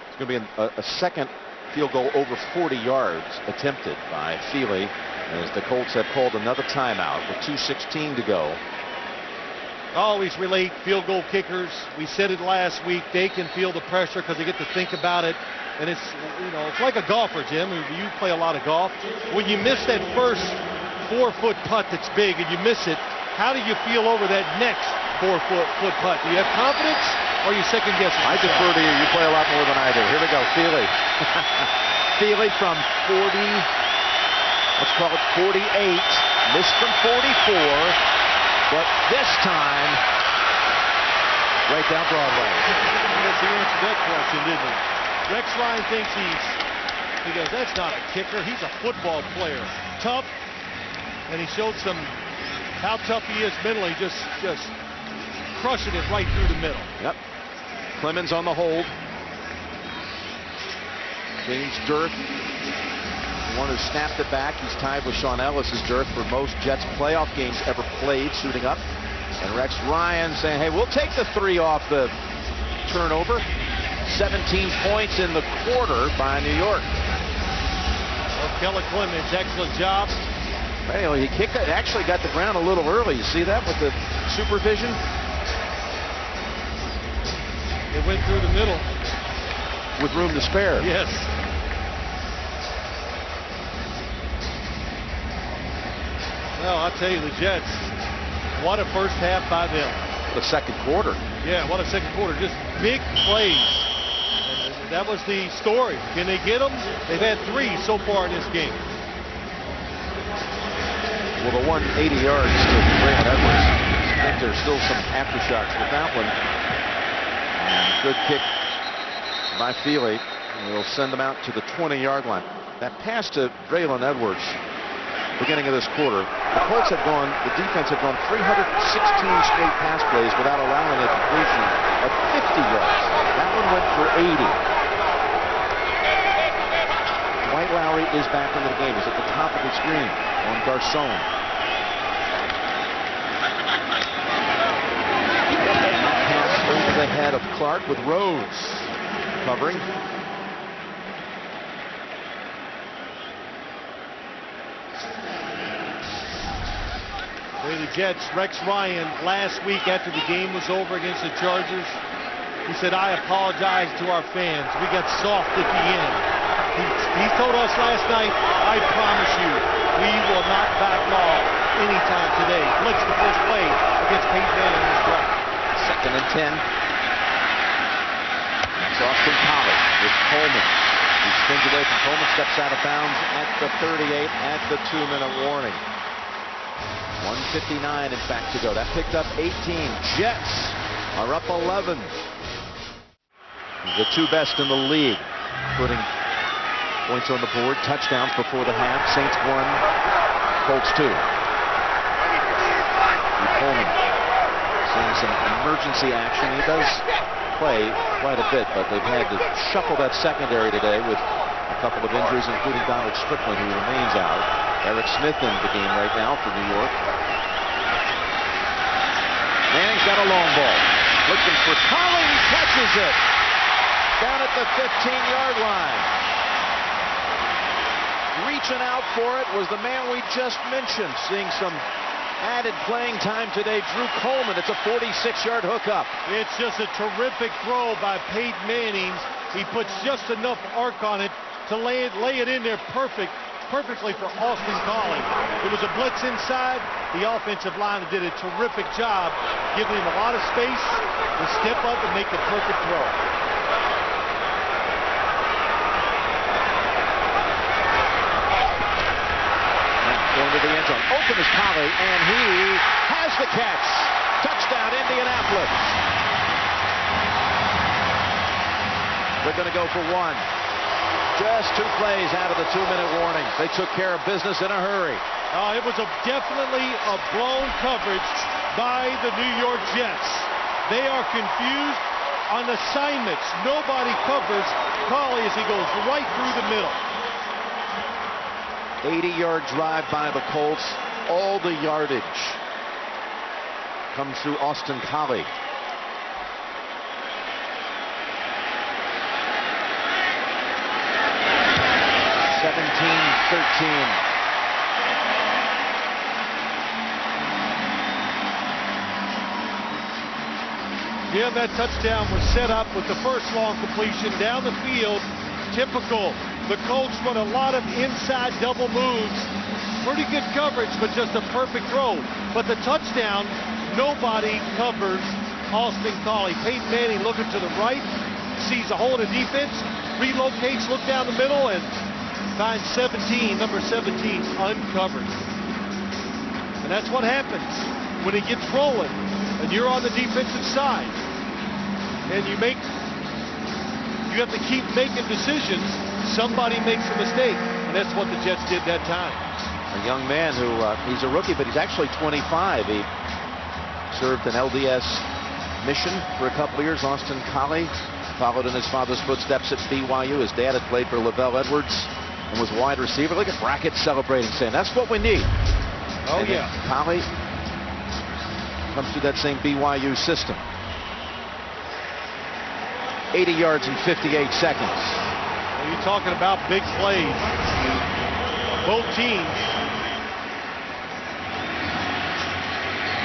It's going to be a second field goal over 40 yards attempted by Feely, as the Colts have called another timeout with 2:16 to go. I always relate field goal kickers. We said it last week. They can feel the pressure because they get to think about it. And it's, you know, it's like a golfer, Jim. You play a lot of golf. When you miss that first 4-foot putt that's big and you miss it, how do you feel over that next 4-foot putt? Do you have confidence or are you second guessing? I defer to you. You play a lot more than I do. Here we go. Feely. Feely from 40. Let's call it 48. Missed from 44. But this time, right down Broadway. That's the answer to that question, didn't he? Rex Ryan thinks he goes, that's not a kicker. He's a football player. Tough. And he showed how tough he is mentally, just crushing it right through the middle. Yep. Clemens on the hold. James Dirk, the one who snapped it back. He's tied with Sean Ellis's Dirk for most Jets playoff games ever played, suiting up. And Rex Ryan saying, hey, we'll take the 3 off the turnover. 17 points in the quarter by New York. Well, Keller Clemens, excellent job. Well, he actually got the ground a little early. You see that with the supervision? It went through the middle. With room to spare. Yes. Well, I'll tell you, the Jets, what a first half by them. The second quarter. Yeah, what a second quarter. Just big plays. And that was the story. Can they get them? They've had 3 so far in this game. Well, the 180 yards to Braylon Edwards. I think there's still some aftershocks with that one. And good kick by Feely. We'll send them out to the 20-yard line. That pass to Braylon Edwards, beginning of this quarter, the Colts have gone, the defense have gone 316 straight pass plays without allowing a completion of 50 yards. That one went for 80. Dwight Lowry is back into the game. He's at the top of the screen on Garcon. Pass over the head of Clark with Rhodes covering. The Jets, Rex Ryan, last week after the game was over against the Chargers, he said, I apologize to our fans. We got soft at the end. He told us last night, I promise you, we will not back off anytime today. Blitz the first play against Peyton Manning in this drive. 2nd and 10. That's Austin Collie with Coleman. He spins away from Coleman, steps out of bounds at the 38 at the 2-minute warning. 1:59 in fact to go. That picked up 18. Jets are up 11. The 2 best in the league, putting points on the board, touchdowns before the half. Saints 1, Colts 2. Coleman seeing some emergency action. He does play quite a bit, but they've had to shuffle that secondary today with a couple of injuries, including Donald Strickland, who remains out. Eric Smith in the game right now for New York. Manning's got a long ball. Looking for Collie. He catches it. Down at the 15-yard line. Reaching out for it was the man we just mentioned. Seeing some added playing time today, Drew Coleman. It's a 46-yard hookup. It's just a terrific throw by Peyton Manning. He puts just enough arc on it to lay it in there perfectly for Austin Collie. It was a blitz inside. The offensive line did a terrific job, giving him a lot of space to step up and make the perfect throw. Going to the end zone. Open is Collie, and he has the catch. Touchdown, Indianapolis. They're going to go for 1. Just 2 plays out of the 2-minute warning. They took care of business in a hurry. It was definitely a blown coverage by the New York Jets. They are confused on assignments. Nobody covers Collie as he goes right through the middle. 80-yard drive by the Colts. All the yardage comes through Austin Collie. Yeah, that touchdown was set up with the first long completion down the field. Typical. The Colts run a lot of inside double moves. Pretty good coverage, but just a perfect throw. But the touchdown, nobody covers Austin Collie. Peyton Manning looking to the right, sees a hole in the defense, relocates, look down the middle, and finds number 17 uncovered. And that's what happens when he gets rolling and you're on the defensive side. And you have to keep making decisions. Somebody makes a mistake, and that's what the Jets did that time. A young man who, he's a rookie, but he's actually 25. He served an LDS mission for a couple of years. Austin Collie followed in his father's footsteps at BYU. His dad had played for LaVell Edwards and was a wide receiver. Look at Brackett celebrating, saying that's what we need. Oh, and yeah. Collie comes through that same BYU system. 80 yards in 58 seconds. Well, you're talking about big plays. Both teams.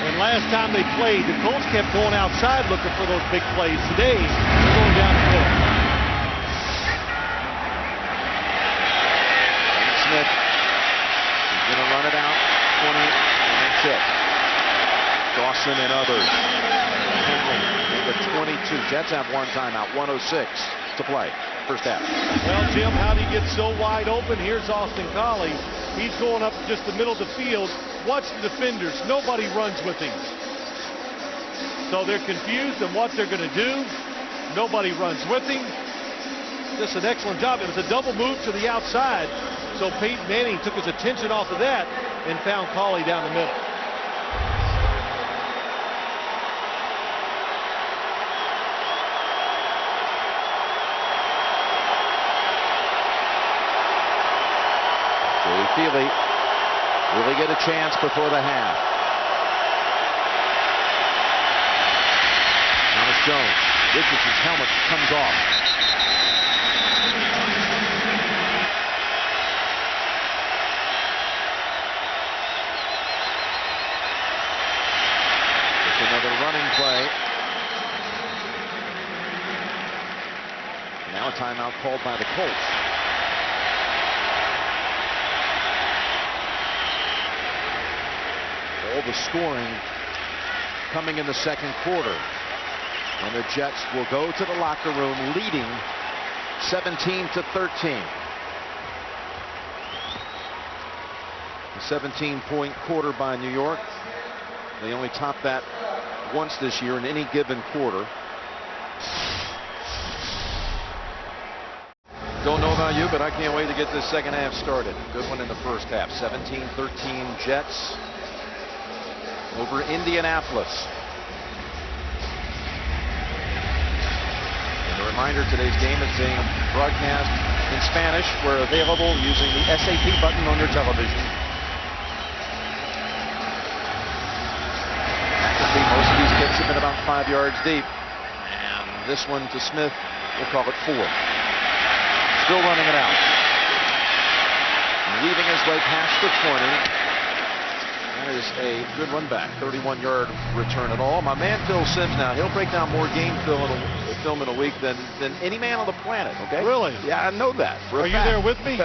And last time they played, the Colts kept going outside looking for those big plays. Today, they're going down the middle. Smith is going to run it out. 20, and that's it. Dawson and others. Henry, number 22. Jets have one timeout. 1:06 to play. First half. Well, Jim, how do you get so wide open? Here's Austin Collie. He's going up just the middle of the field. Watch the defenders. Nobody runs with him. So they're confused on what they're going to do. Nobody runs with him. Just an excellent job. It was a double move to the outside. So Peyton Manning took his attention off of that and found Collie down the middle. Feely really get a chance before the half. Thomas Jones. Richardson's helmet comes off. It's another running play. Now a timeout called by the Colts. All the scoring coming in the second quarter. And the Jets will go to the locker room leading 17-13. A 17-point quarter by New York. They only topped that once this year in any given quarter. Don't know about you, but I can't wait to get this second half started. Good one in the first half. 17-13 Jets over Indianapolis. And a reminder, today's game is being broadcast in Spanish. We're available using the SAP button on your television. Most of these kicks have been about 5 yards deep. And this one to Smith, we'll call it 4. Still running it out. Weaving his way past the 20. That is a good run back. 31-yard return at all. My man Phil Simms now, he'll break down more game film in a week than any man on the planet, okay? Really? Yeah, I know that. Are you there with me?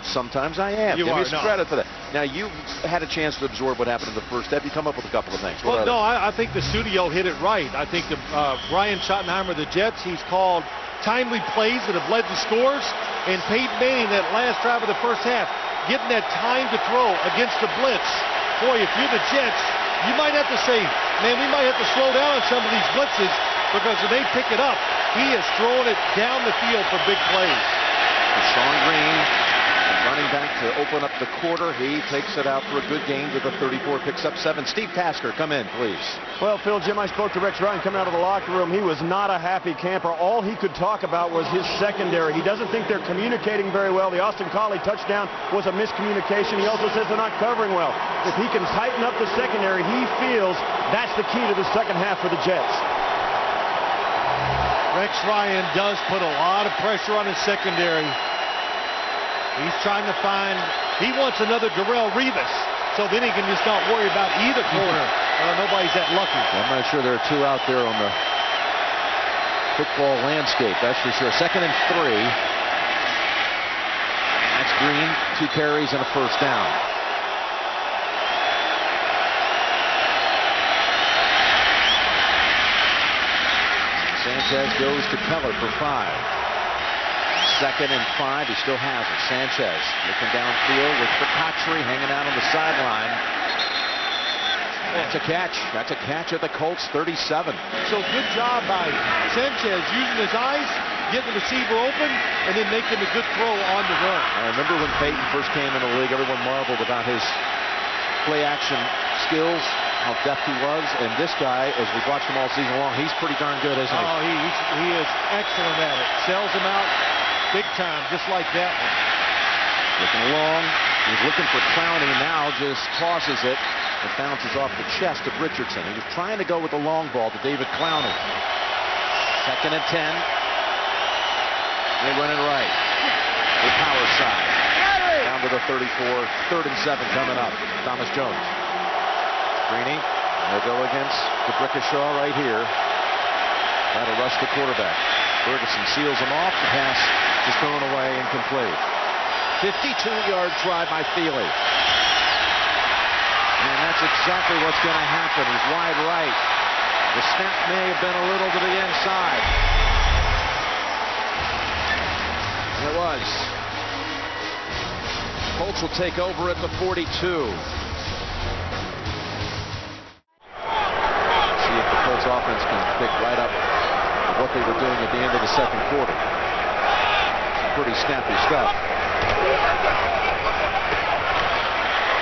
Sometimes I am. You Give are, me some credit for that. Now, you had a chance to absorb what happened in the first step. You come up with a couple of things. Well, no, I think the studio hit it right. I think Brian Schottenheimer, the Jets, he's called timely plays that have led to scores. And Peyton Manning, that last drive of the first half, getting that time to throw against the blitz. Boy, if you're the Jets, you might have to say, man, we might have to slow down on some of these blitzes, because if they pick it up, he is throwing it down the field for big plays. Sean Green Running back to open up the quarter. He takes it out for a good gain to the 34, picks up 7. Steve Tasker, come in, please. Well, Phil, Jim, I spoke to Rex Ryan coming out of the locker room. He was not a happy camper. All he could talk about was his secondary. He doesn't think they're communicating very well. The Austin Collie touchdown was a miscommunication. He also says they're not covering well. If he can tighten up the secondary, he feels that's the key to the second half for the Jets. Rex Ryan does put a lot of pressure on his secondary. He's trying to find, he wants another Darrelle Revis, so then he can just not worry about either corner. Nobody's that lucky. I'm not sure there are two out there on the football landscape, that's for sure. 2nd and 3. That's Green, 2 carries and a first down. Sanchez goes to Keller for 5. 2nd and 5. He still has it. Sanchez looking downfield with Patry hanging out on the sideline. That's a catch. That's a catch at the Colts 37. So good job by Sanchez using his eyes, getting the receiver open, and then making a good throw on the run. I remember when Peyton first came in the league, everyone marveled about his play action skills, how deft he was, and this guy, as we've watched him all season long, he's pretty darn good, isn't he? Oh, he is excellent at it. Sells him out big time, just like that one. Looking long. He's looking for Clowney. Now just tosses it. It bounces off the chest of Richardson. He was trying to go with the long ball to David Clowney. 2nd and 10. They run it right. The power side. Down to the 34. 3rd and 7 coming up. Thomas Jones. Greeny. They'll go against the Brickashaw right here. Try to rush the quarterback. Ferguson seals him off. The pass is thrown away, incomplete. 52-yard try by Thiele. And that's exactly what's going to happen. He's wide right. The snap may have been a little to the inside. And it was. Colts will take over at the 42. See if the Colts offense can pick right up what they were doing at the end of the 2nd quarter. Some pretty snappy stuff.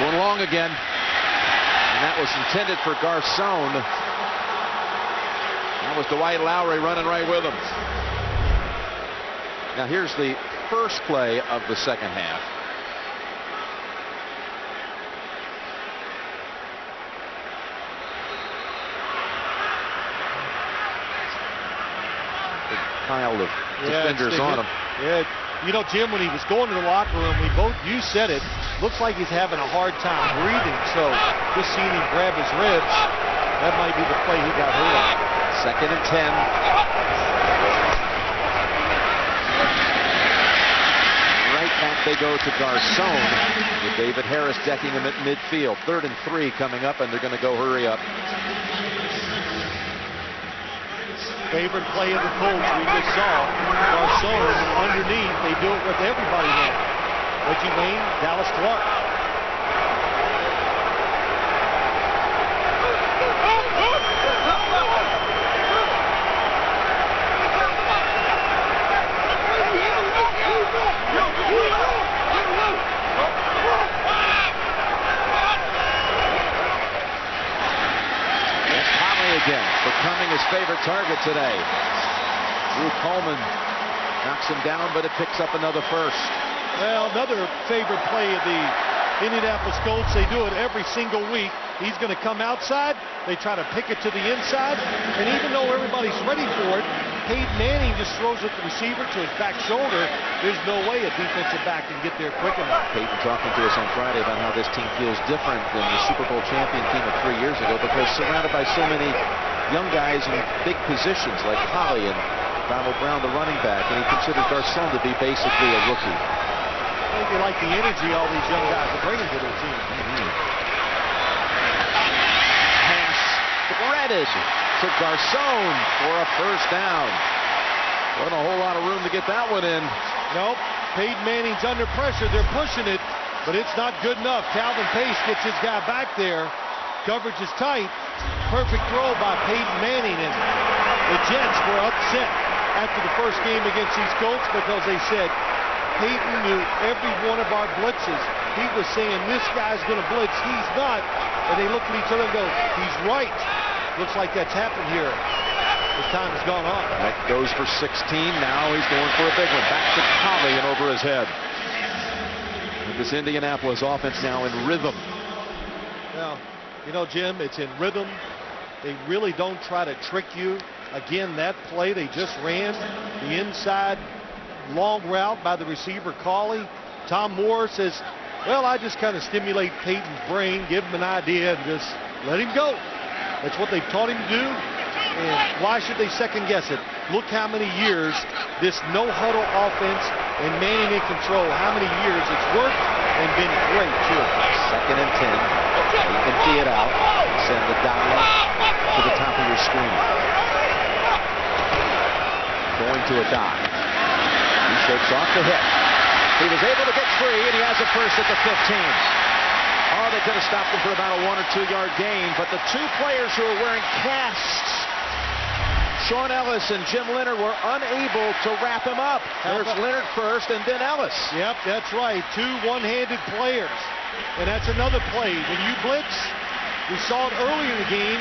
Going long again. And that was intended for Garcon. That was Dwight Lowry running right with him. Now here's the first play of the second half. Pile of defenders on him. Yeah, you know, Jim, when he was going to the locker room, you said it, looks like he's having a hard time breathing. So just seeing him grab his ribs, that might be the play he got hurt on. 2nd and 10. Right back they go to Garcon with David Harris decking him at midfield. 3rd and 3 coming up, and they're going to go hurry up. Favorite play of the Colts we just saw. Garcon underneath. They do it with everybody now. Reggie Wayne, Dallas Clark. Again, becoming his favorite target today. Drew Coleman knocks him down, but it picks up another first. Well, another favorite play of the Indianapolis Colts. They do it every single week. He's going to come outside. They try to pick it to the inside. And even though everybody's ready for it, Peyton Manning just throws it to the receiver to his back shoulder. There's no way a defensive back can get there quick enough. Peyton talking to us on Friday about how this team feels different than the Super Bowl champion team of 3 years ago because surrounded by so many young guys in big positions like Holly and Donald Brown, the running back, and he considered Garcon to be basically a rookie. I think they like the energy all these young guys are bringing to their team. Pass threaded to Garcon for a first down. Wasn't a whole lot of room to get that one in. Nope. Peyton Manning's under pressure. They're pushing it, but it's not good enough. Calvin Pace gets his guy back there. Coverage is tight. Perfect throw by Peyton Manning, and the Jets were upset after the first game against these Colts because they said, Peyton knew every one of our blitzes. He was saying, this guy's going to blitz. He's not. And they look at each other and go, he's right. Looks like that's happened here. As time has gone on. That goes for 16. Now he's going for a big one. Back to Collie and over his head. And this Indianapolis offense now in rhythm. Now, you know, Jim, it's in rhythm. They really don't try to trick you. Again, that play they just ran, the inside long route by the receiver, Collie. Tom Moore says, well, I just kind of stimulate Peyton's brain, give him an idea, and just let him go. That's what they've taught him to do. And why should they second guess it? Look how many years this no-huddle offense and Manning in control, how many years it's worked and been great, too. 2nd and 10. They empty it out. Send the dial to the top of your screen. Going to a dive. He shakes off the hit. He was able to get free, and he has a first at the 15. Oh, they could have stopped him for about a 1 or 2 yard gain, but the two players who are wearing casts, Sean Ellis and Jim Leonard, were unable to wrap him up. There's Leonard first and then Ellis. Yep, that's right. Two one-handed players. And that's another play. When you blitz, we saw it earlier in the game.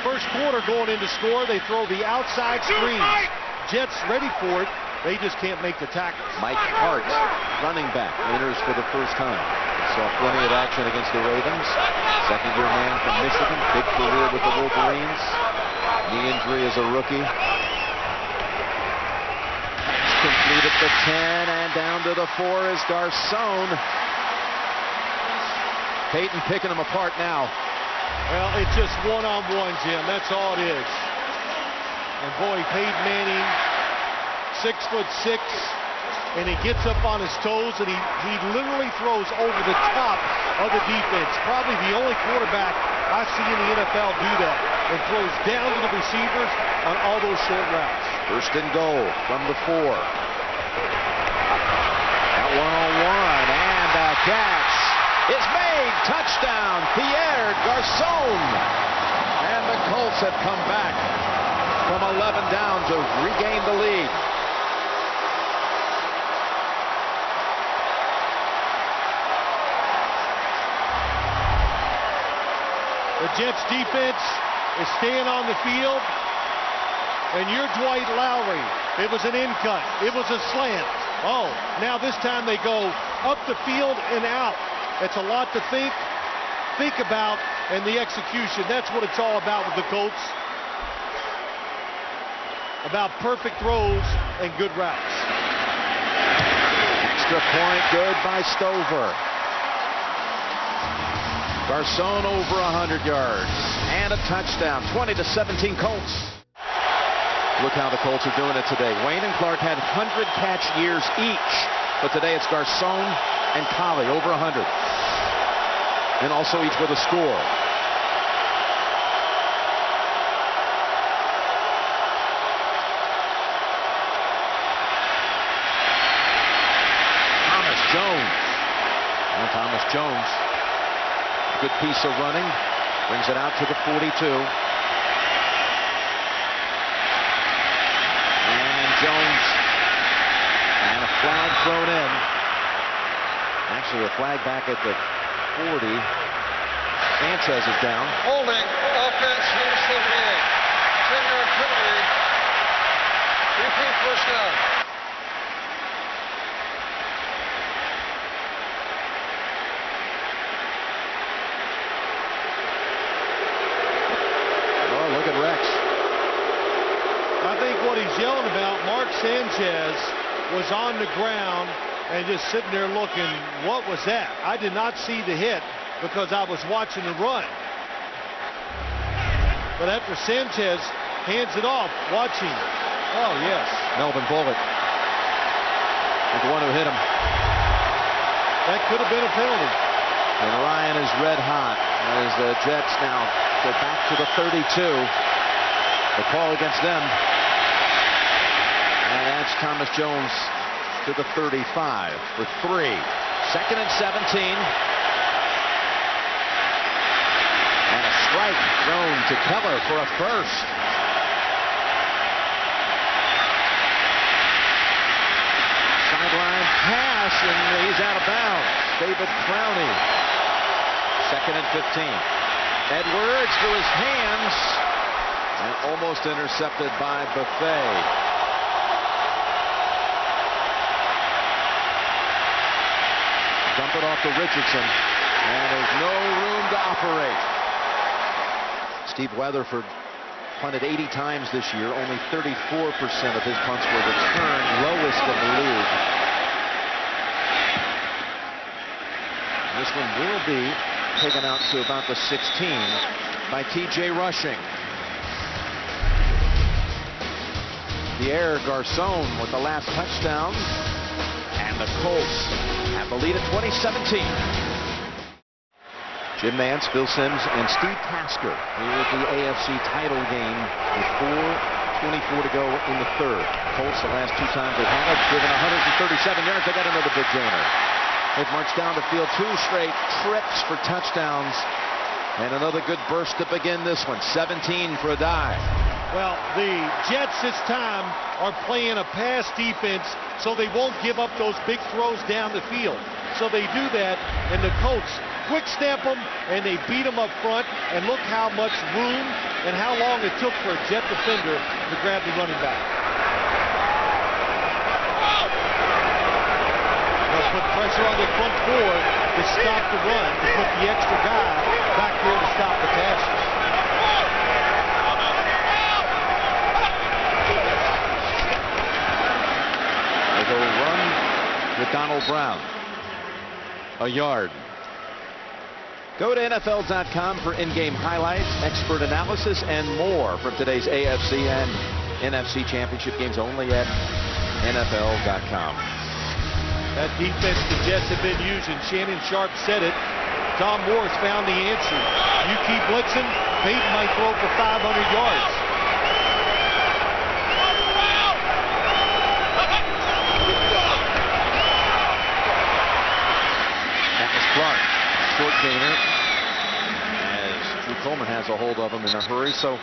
First quarter going into score, they throw the outside screen. Jets ready for it. They just can't make the tackle. Mike Hart, running back, enters for the first time. Saw plenty of action against the Ravens. Second-year man from Michigan. Big career with the Wolverines. Knee injury as a rookie. Pass complete at the 10 and down to the 4 is Garcon. Peyton picking them apart now. Well, it's just one-on-one, Jim. That's all it is. And boy, Peyton Manning, 6'6", and he gets up on his toes, and he literally throws over the top of the defense. Probably the only quarterback I see in the NFL do that, and throws down to the receivers on all those short routes. First and goal from the 4. That one-on-one, and a catch is made. Touchdown, Pierre Garcon. And the Colts have come back from 11 down to regain the lead. The Jets defense is staying on the field, and you're Dwight Lowry. It was an in cut. It was a slant. Oh, now this time they go up the field and out. It's a lot to think about, and the execution. That's what it's all about with the Colts. About perfect throws and good routes. Extra point, good by Stover. Garcon over 100 yards and a touchdown. 20-17 Colts. Look how the Colts are doing it today. Wayne and Clark had 100 catch years each, but today it's Garcon and Collie over 100, and also each with a score. Thomas Jones, good piece of running, brings it out to the 42. And Jones, and a flag thrown in. Actually, a flag back at the 40. Sanchez is down. Holding, offense, number 78. 10-yard penalty. Repeat first down. I think what he's yelling about, Mark Sanchez was on the ground and just sitting there looking, what was that? I did not see the hit because I was watching the run. But after Sanchez hands it off, watching. Oh, yes. Melvin Bullock is the one who hit him. That could have been a penalty. And Ryan is red hot as the Jets now go back to the 32. The call against them. And that's Thomas Jones to the 35 for 3. 2nd and 17. And a strike thrown to Keller for a first. Sideline pass. and he's out of bounds. David Clowney. 2nd and 15. Edwards through his hands and almost intercepted by Buffet. Dump it off to Richardson, and there's no room to operate. Steve Weatherford punted 80 times this year. Only 34% of his punts were returned, lowest in the league. This one will be taken out to about the 16 by T.J. Rushing. Pierre Garcon with the last touchdown, and the Colts have the lead at 2017. Jim Nance, Phil Simms, and Steve Tasker here at the AFC title game with 4:24 to go in the third. Colts, the last 2 times they've had it, driven 137 yards. They got another big gainer. They've marched down the field 2 straight trips for touchdowns, and another good burst to begin this one. 17 for a dive. Well, the Jets this time are playing a pass defense, so they won't give up those big throws down the field. So they do that, and the Colts quick snap them, and they beat them up front. And look how much room and how long it took for a Jet defender to grab the running back. They'll put pressure on the front 4 to stop the run, to put the extra guy back there to stop the passes. They go run with Donald Brown. A yard. Go to NFL.com for in-game highlights, expert analysis, and more from today's AFC and NFC Championship games only at NFL.com. That defense the Jets have been using, Shannon Sharp said it. Tom Moore's found the answer. You keep blitzing, Peyton might throw for 500 yards. That was Clark. Short gainer, as Drew Coleman has a hold of him in a hurry. So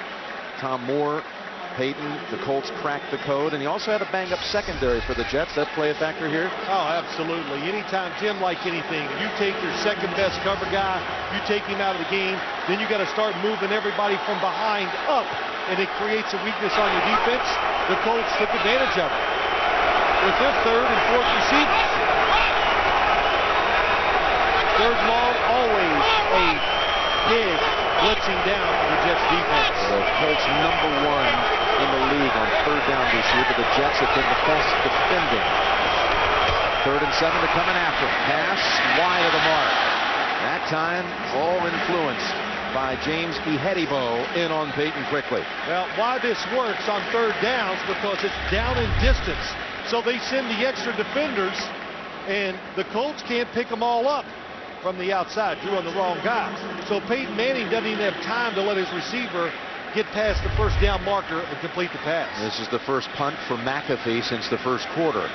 Tom Moore, Peyton, the Colts cracked the code, and he also had a banged-up secondary for the Jets. That play a factor here? Oh, absolutely. Anytime, Jim, like anything, you take your second-best cover guy, you take him out of the game, then you got to start moving everybody from behind up, and it creates a weakness on your defense. The Colts took advantage of it with their 3rd and 4th receivers. 3rd long, always a big blitzing down for the Jets defense. The Colts #1 in the league on 3rd down this year, but the Jets have been the best defending. 3rd and 7 to coming after. Pass wide of the mark. That time all influenced by James Ihedibo in on Peyton quickly. Well, why this works on 3rd downs, because it's down in distance. So they send the extra defenders, and the Colts can't pick them all up from the outside. Drew on the wrong guy. So Peyton Manning doesn't even have time to let his receiver get past the 1st down marker and complete the pass. This is the first punt for McAfee since the 1st quarter.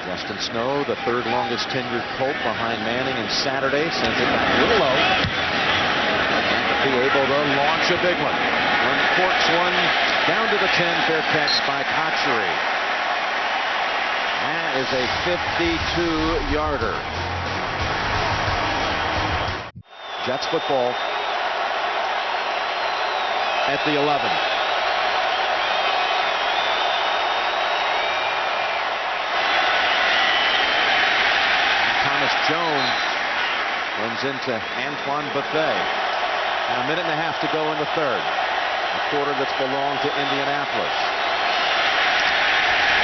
Justin Snow, the 3rd longest tenured Colt behind Manning, and Saturday sends it back a little low. McAfee able to launch a big one. Uncorks one down to the 10. Fair catch by Kotchery. That is a 52-yarder. Jets football at the 11. Thomas Jones runs into Antoine Buffet. And a minute and a half to go in the 3rd. A quarter that's belonged to Indianapolis.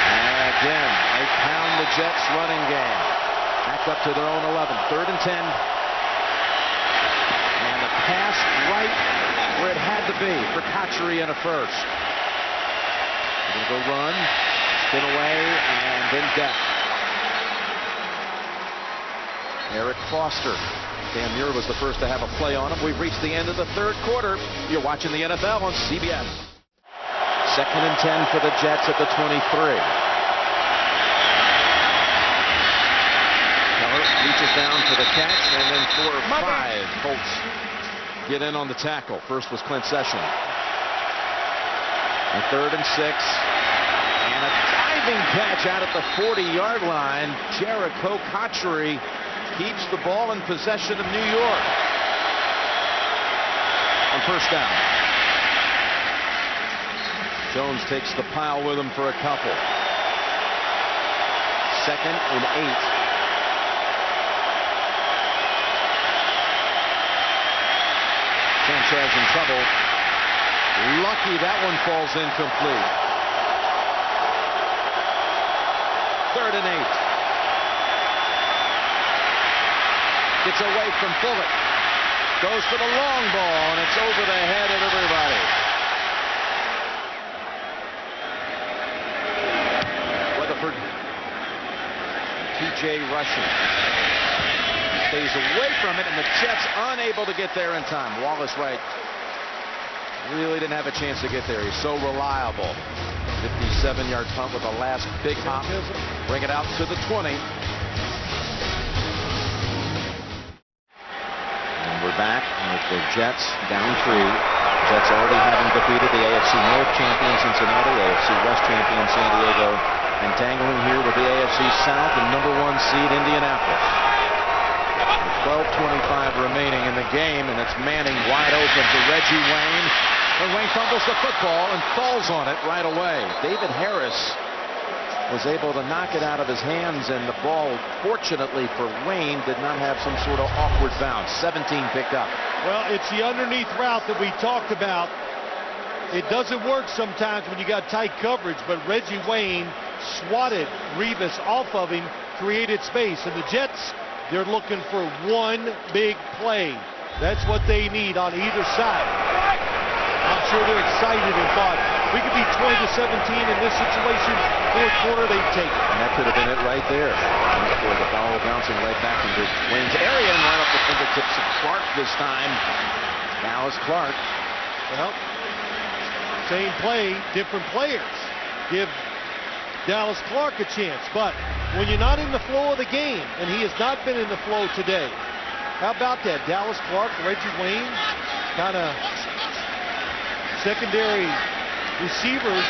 And again, they pound the Jets running game. Back up to their own 11. 3rd and 10. And the pass right where it had to be for Kotchery in a 1st. They're going to go run, spin away, and then death. Eric Foster. Dan Muir was the first to have a play on him. We've reached the end of the 3rd quarter. You're watching the NFL on CBS. 2nd and 10 for the Jets at the 23. Reaches down for the catch, and then 4 or 5 Colts get in on the tackle. First was Clint Session. And 3rd and 6. And a diving catch out at the 40-yard line. Jericho Cotchery keeps the ball in possession of New York. On first down. Jones takes the pile with him for a couple. 2nd and 8. Sanchez in trouble. Lucky that one falls incomplete. 3rd and 8. Gets away from Bullock. Goes for the long ball, and it's over the head of everybody. Weatherford. TJ rushing. Stays away from it, and the Jets unable to get there in time. Wallace Wright really didn't have a chance to get there. He's so reliable. 57-yard punt with the last big hop. Bring it out to the 20. And we're back with the Jets down 3. Jets already having defeated the AFC North champion Cincinnati, AFC West champion San Diego, and tangling here with the AFC South and #1 seed Indianapolis. 12:25 remaining in the game, and it's Manning wide open to Reggie Wayne. And Wayne fumbles the football and falls on it right away. David Harris was able to knock it out of his hands, and the ball, fortunately for Wayne, did not have some sort of awkward bounce. 17 picked up. Well, it's the underneath route that we talked about. It doesn't work sometimes when you got tight coverage, but Reggie Wayne swatted Revis off of him, created space, and the Jets, they're looking for one big play. That's what they need on either side. I'm sure they're excited and thought, we could be 20-17 in this situation. 4th quarter, they'd take it. And that could have been it right there. For the ball bouncing right back into Wayne's area and right off the fingertips of Clark this time. Dallas Clark. Well, same play, different players. Give Dallas Clark a chance. But when you're not in the flow of the game, and he has not been in the flow today, how about that? Dallas Clark, Reggie Wayne, kind of secondary receivers,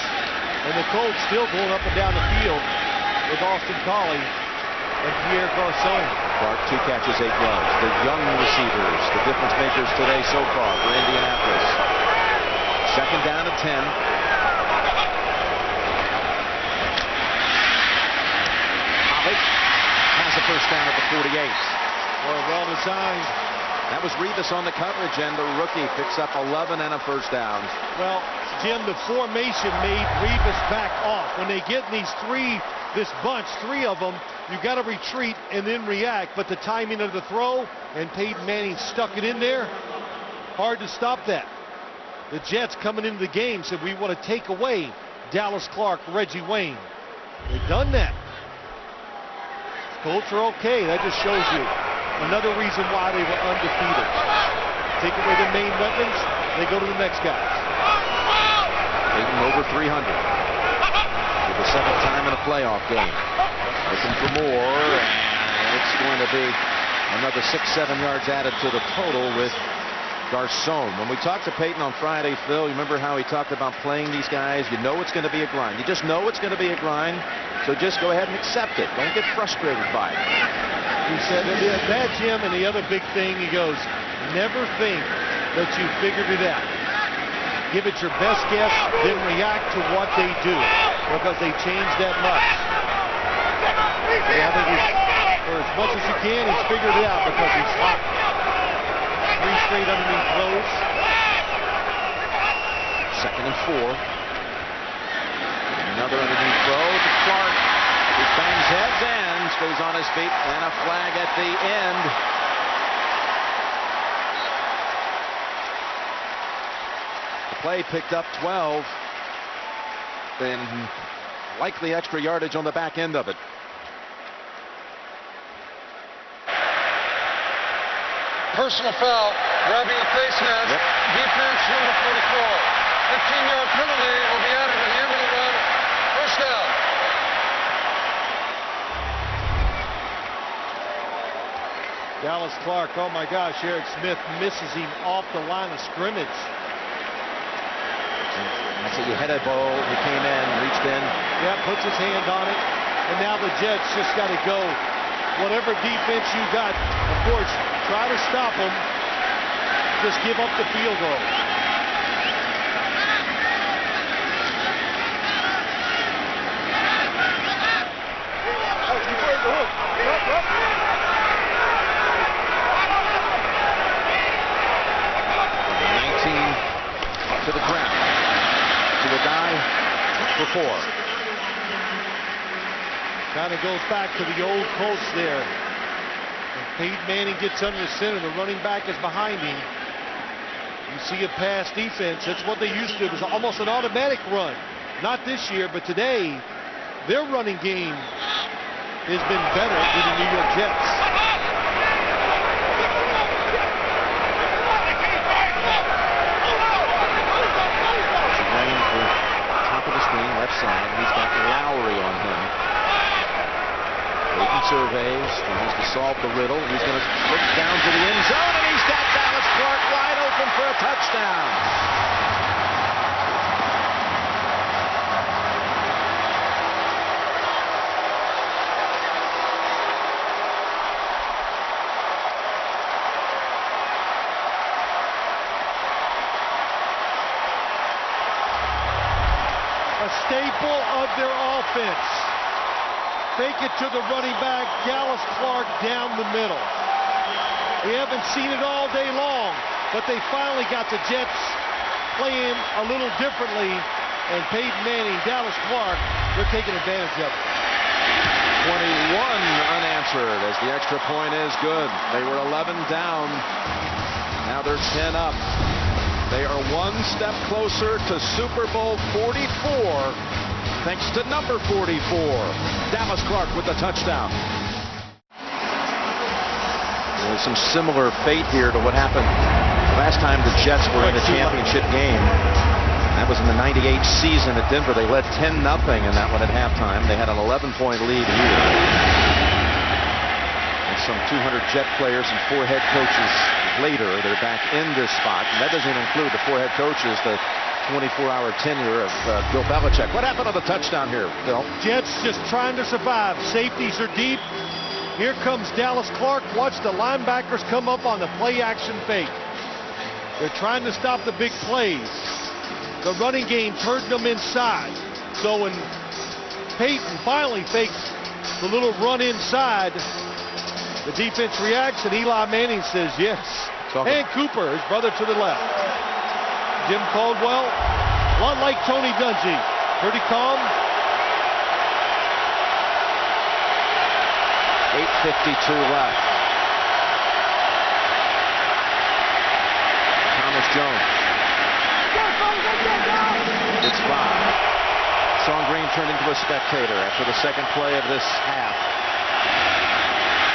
and the Colts still going up and down the field with Austin Collie and Pierre Garçon. Clark, 2 catches, 8 yards. The young receivers, the difference makers today so far for Indianapolis. 2nd down and 10. Holly has a first down at the 48. Well designed. That was Revis on the coverage, and the rookie picks up 11 and a first down. Well, Jim, the formation made Revis back off. When they get these this bunch, 3 of them, you got to retreat and then react. But the timing of the throw, and Peyton Manning stuck it in there, hard to stop that. The Jets coming into the game said, we want to take away Dallas Clark, Reggie Wayne. They've done that. Colts are okay. That just shows you another reason why they were undefeated. Take away the main weapons, they go to the next guys. Peyton over 300. For the 7th time in a playoff game. Looking for more, and it's going to be another 6-7 yards added to the total with Garçon. When we talked to Peyton on Friday, Phil, you remember how he talked about playing these guys? You know it's going to be a grind. You just know it's going to be a grind, so just go ahead and accept it. Don't get frustrated by it. He said that, Jim, and the other big thing, he goes, never think that you figured it out. Give it your best guess, then react to what they do, because they change that much. Yeah, I think for as much as you can, he's figured it out because he's hot. 3 straight underneath throws. 2nd and 4. Another underneath throw to Clark. He bangs heads and stays on his feet, and a flag at the end. The play picked up 12, and likely extra yardage on the back end of it. Personal foul, grabbing the face mask. Yep. Defense number 44. 15-yard penalty will be added to the end of the run. First down. Dallas Clark, oh my gosh, Eric Smith misses him off the line of scrimmage. That's it. You had a ball. He came in, reached in. Yeah, puts his hand on it. And now the Jets just got to go. Whatever defense you got, of course, try to stop them. Just give up the field goal. To the ground. To the guy for 4. Kind of goes back to the old Colts there. When Peyton Manning gets under the center, the running back is behind him. You see a pass defense. That's what they used to. It was almost an automatic run. Not this year, but today, their running game has been better than the New York Jets. Left side. He's got Lowry on him. Peyton surveys, tries to solve the riddle. He's going to look down to the end zone, and he's got Dallas Clark wide open for a touchdown. A staple of their offense. Fake it to the running back, Dallas Clark down the middle. We haven't seen it all day long, but they finally got the Jets playing a little differently, and Peyton Manning, Dallas Clark, they're taking advantage of it. 21 unanswered as the extra point is good. They were 11 down. Now they're 10 up. They are one step closer to Super Bowl 44 thanks to number 44, Dallas Clark with the touchdown. There's some similar fate here to what happened last time the Jets were in a championship game. That was in the 98 season at Denver. They led 10-0 in that one at halftime. They had an 11-point lead here. And some 200 Jet players and 4 head coaches later, they're back in this spot. And that doesn't include the 4 head coaches, the 24-hour tenure of Bill Belichick. What happened on the touchdown here, Bill? Jets just trying to survive. Safeties are deep. Here comes Dallas Clark. Watch the linebackers come up on the play-action fake. They're trying to stop the big plays. The running game's hurting them inside. So when Peyton finally fakes the little run inside, the defense reacts, and Eli Manning says yes. And Cooper, his brother to the left. Jim Caldwell, a lot like Tony Dungy. Pretty calm. 8:52 left. Thomas Jones. It's 5. Sean Green turned into a spectator after the second play of this half.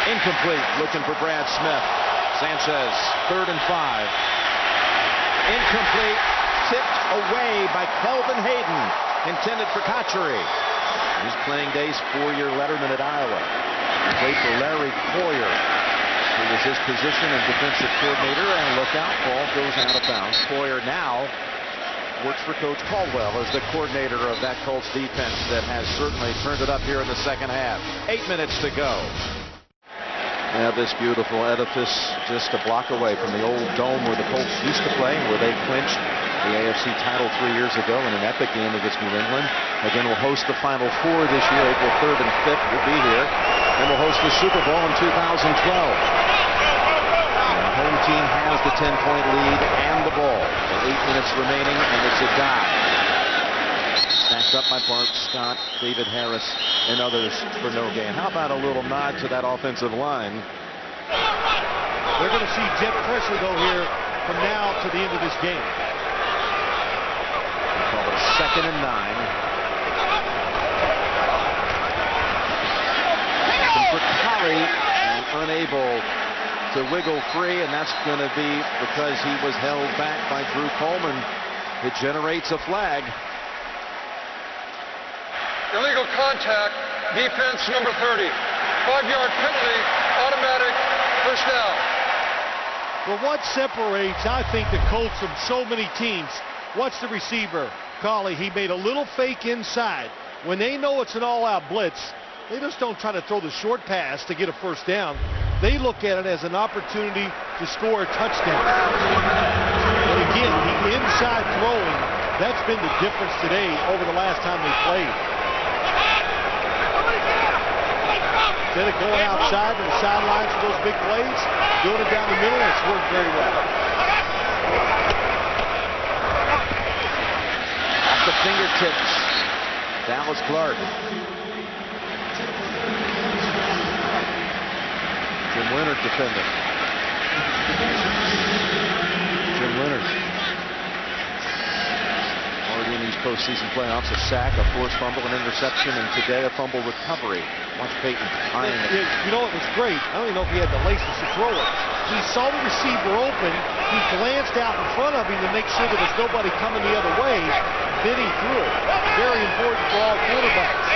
Incomplete, looking for Brad Smith. Sanchez, 3rd and 5. Incomplete, tipped away by Kelvin Hayden, intended for Cotchery. He's playing days 4-year letterman at Iowa. He played for Larry Poyer, who was his position as defensive coordinator, and look out, ball goes out of bounds. Poyer now works for Coach Caldwell as the coordinator of that Colts defense that has certainly turned it up here in the second half. 8 minutes to go. They have this beautiful edifice just a block away from the old dome where the Colts used to play, where they clinched the AFC title 3 years ago in an epic game against New England. Again, we'll host the Final Four this year, April 3rd and 5th. We'll be here. And we'll host the Super Bowl in 2012. The home team has the 10-point lead and the ball. With 8 minutes remaining, and it's a die. Backed up by Bart Scott, David Harris, and others for no gain. How about a little nod to that offensive line? They're going to see jet pressure, though, here from now to the end of this game. We call it 2nd and 9. Looking for Curry, and unable to wiggle free, and that's going to be because he was held back by Drew Coleman. It generates a flag. Illegal contact, defense number 30. 5-yard penalty, automatic, first down. Well, what separates, I think, the Colts from so many teams, Watch the receiver, Collie. He made a little fake inside. When they know it's an all-out blitz, they just don't try to throw the short pass to get a first down. They look at it as an opportunity to score a touchdown. And again, the inside throwing, that's been the difference today over the last time they played. Instead of going outside to the sidelines for those big plays, doing it down the middle, it's worked very well. Off the fingertips, Dallas Clark. Jim Leonard defending. Jim Leonard. Already in these postseason playoffs, a sack, a forced fumble, an interception, and today a fumble recovery. Watch Peyton eyeing it. You know, it was great. I don't even know if he had the laces to throw it. He saw the receiver open. He glanced out in front of him to make sure there was nobody coming the other way. Then he threw it. Very important for all quarterbacks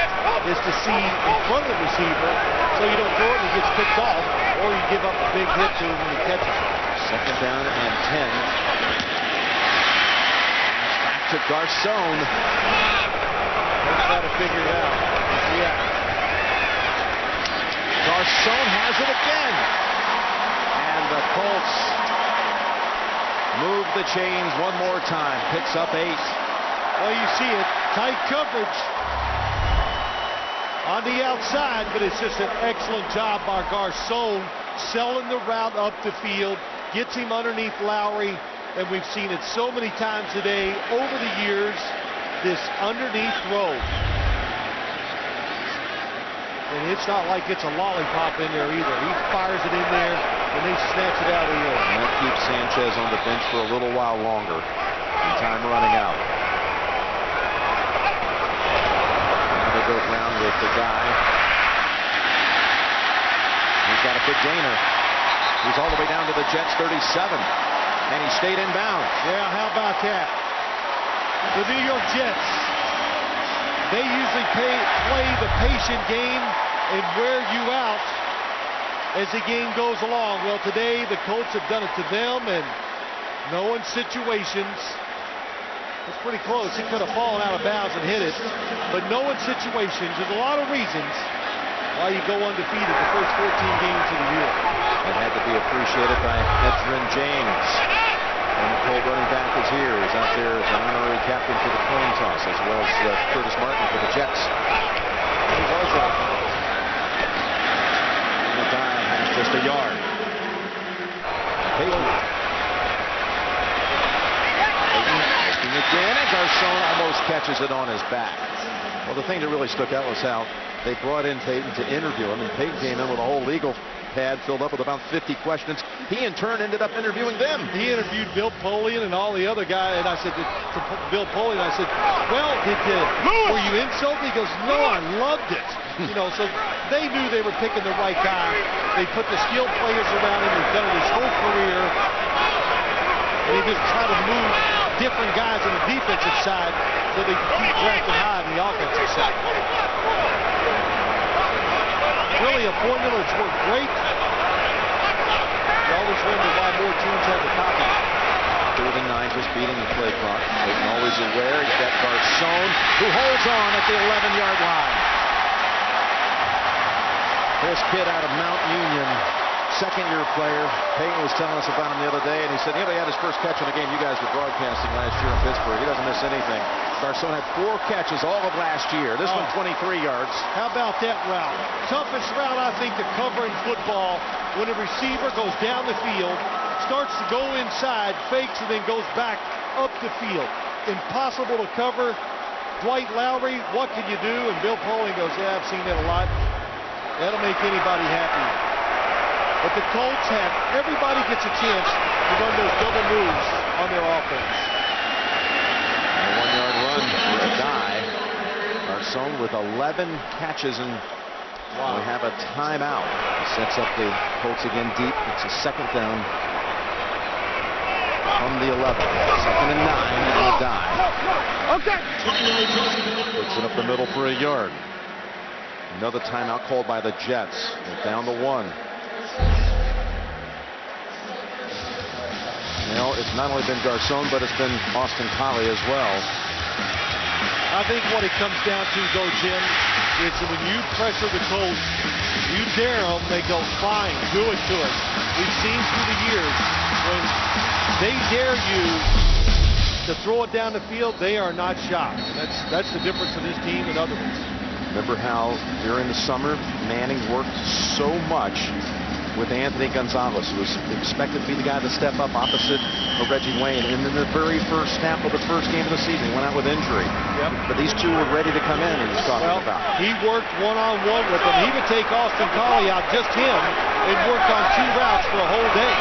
is to see in front of the receiver so you don't throw it and it gets picked off, or you give up a big hit to him when he catches it. Second down and 10. Back to Garcon. He's got to figure it out. Yeah. Garcon has it again. And the Colts move the chains one more time. Picks up 8. Well, you see it. Tight coverage on the outside, but it's just an excellent job by Garcon selling the route up the field, gets him underneath Lowry, and we've seen it so many times today over the years, this underneath throw. And it's not like it's a lollipop in there either. He fires it in there, and they snatch it out of the air. And that keeps Sanchez on the bench for a little while longer. And time running out. Go around with the guy. He's got a big gainer. He's all the way down to the Jets 37. And he stayed in bounds. Yeah, how about that? The New York Jets, they usually play the patient game and wear you out as the game goes along. Well, today the Colts have done it to them, and knowing situations, it's pretty close. He could have fallen out of bounds and hit it. But knowing situations, there's a lot of reasons why you go undefeated the first 14 games of the year. It had to be appreciated by Edgerrin James. And the Colt running back is here. He's out there as an honorary captain for the coin toss, as well as Curtis Martin for the Jets. He was up. And the guy has just a yard. Peyton. Again, and Garcon almost catches it on his back. Well, the thing that really stuck out was how they brought in Peyton to interview him, and Peyton came in with a whole legal pad filled up with about 50 questions. He, in turn, ended up interviewing them. He interviewed Bill Polian and all the other guys, and I said to Bill Polian, I said, well, were you insulted? He goes, no, I loved it. You know, so they knew they were picking the right guy. They put the skilled players around him. He's done it his whole career. And they just try to move different guys on the defensive side so they can keep drafting high on the offensive side. Really a formula that's worked great. You always wonder why more teams have to copy it. 3rd and 9, just beating the play clock. Peyton always aware. He's got Garcon, who holds on at the 11-yard line. This kid out of Mount Union, second-year player. Peyton was telling us about him the other day, and he said, he had his first catch in a game you guys were broadcasting last year in Pittsburgh. He doesn't miss anything. Garcon had 4 catches all of last year. This one 23 yards. How about that route? Toughest route, I think, to cover in football when a receiver goes down the field, starts to go inside, fakes, and then goes back up the field. Impossible to cover. Dwight Lowry, what can you do? And Bill Polian goes, yeah, I've seen that a lot. That'll make anybody happy. But the Colts have, everybody gets a chance to run those double moves on their offense. A 1-yard run for a die. Garcon with 11 catches, and we have a timeout. Sets up the Colts again deep. It's a second down from the 11. 2nd and 9 and a die. Okay. Puts it up the middle for a yard. Another timeout called by the Jets. They're down to 1. Well, it's not only been Garcon, but it's been Austin Collie as well. I think what it comes down to, though, Jim, is that when you pressure the Colts, you dare them, they go, fine, do it to us. We've seen through the years when they dare you to throw it down the field, they are not shocked. And that's the difference in this team and other ones. Remember how during the summer Manning worked so much with Anthony Gonzalez, who was expected to be the guy to step up opposite of Reggie Wayne. And in the very first snap of the first game of the season, he went out with injury. Yep. But these two were ready to come in, and he's talking about. He worked one-on-one with them. He would take Austin Collie out, just him, and worked on 2 routes for a whole day.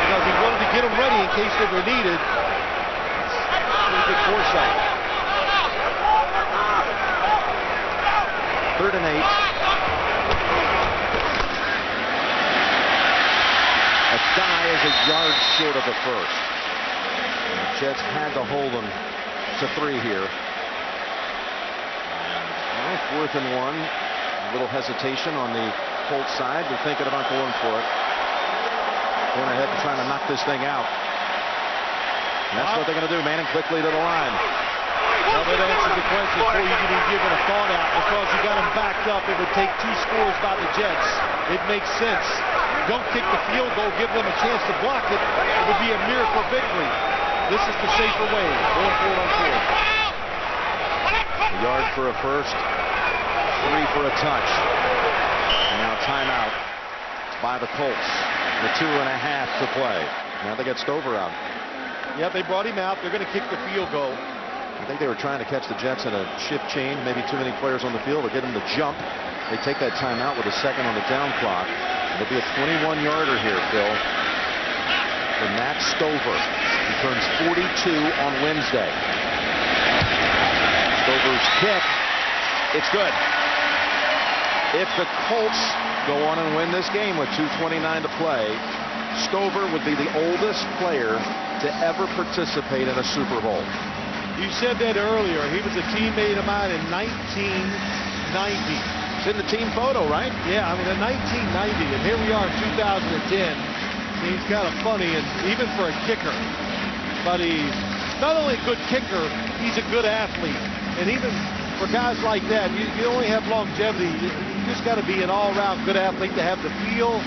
Because he wanted to get them ready in case they were needed. Pretty good foresight. 3rd and 8. A die is a yard short of the first. And the Jets had to hold them to 3 here. Well, 4th and 1. A little hesitation on the Colts side. They're thinking about going for it. Going ahead and trying to knock this thing out. And that's what they're going to do. Manning quickly to the line. Well, that answers the question before you can even give it a thought out, because you got them backed up. It would take 2 scores by the Jets. It makes sense. Don't kick the field goal, give them a chance to block it. It would be a miracle victory. This is the safer way. Going for it on 4th. A yard for a first, 3 for a touch. And now timeout by the Colts. The 2.5 to play. Now they get Stover out. Yeah, they brought him out. They're going to kick the field goal. I think they were trying to catch the Jets in a shift change, maybe too many players on the field to get them to jump. They take that timeout with a second on the down clock. It'll be a 21-yarder here, Phil, for Matt Stover. He turns 42 on Wednesday. Stover's kick, it's good. If the Colts go on and win this game with 2:29 to play, Stover would be the oldest player to ever participate in a Super Bowl. You said that earlier. He was a teammate of mine in 1990. It's in the team photo, right? Yeah, I mean, in 1990, and here we are in 2010. He's kind of funny, and even for a kicker. But he's not only a good kicker, he's a good athlete. And even for guys like that, you only have longevity. You just got to be an all-around good athlete to have the feel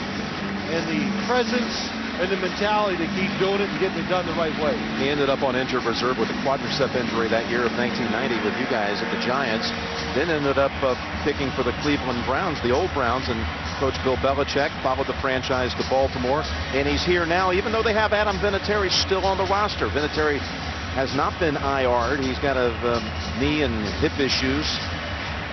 and the presence and the mentality to keep doing it and getting it done the right way. He ended up on injured reserve with a quadricep injury that year of 1990 with you guys at the Giants. Then ended up kicking for the Cleveland Browns, the old Browns, and Coach Bill Belichick followed the franchise to Baltimore. And he's here now, even though they have Adam Vinatieri still on the roster. Vinatieri has not been IR'd. He's got a knee and hip issues.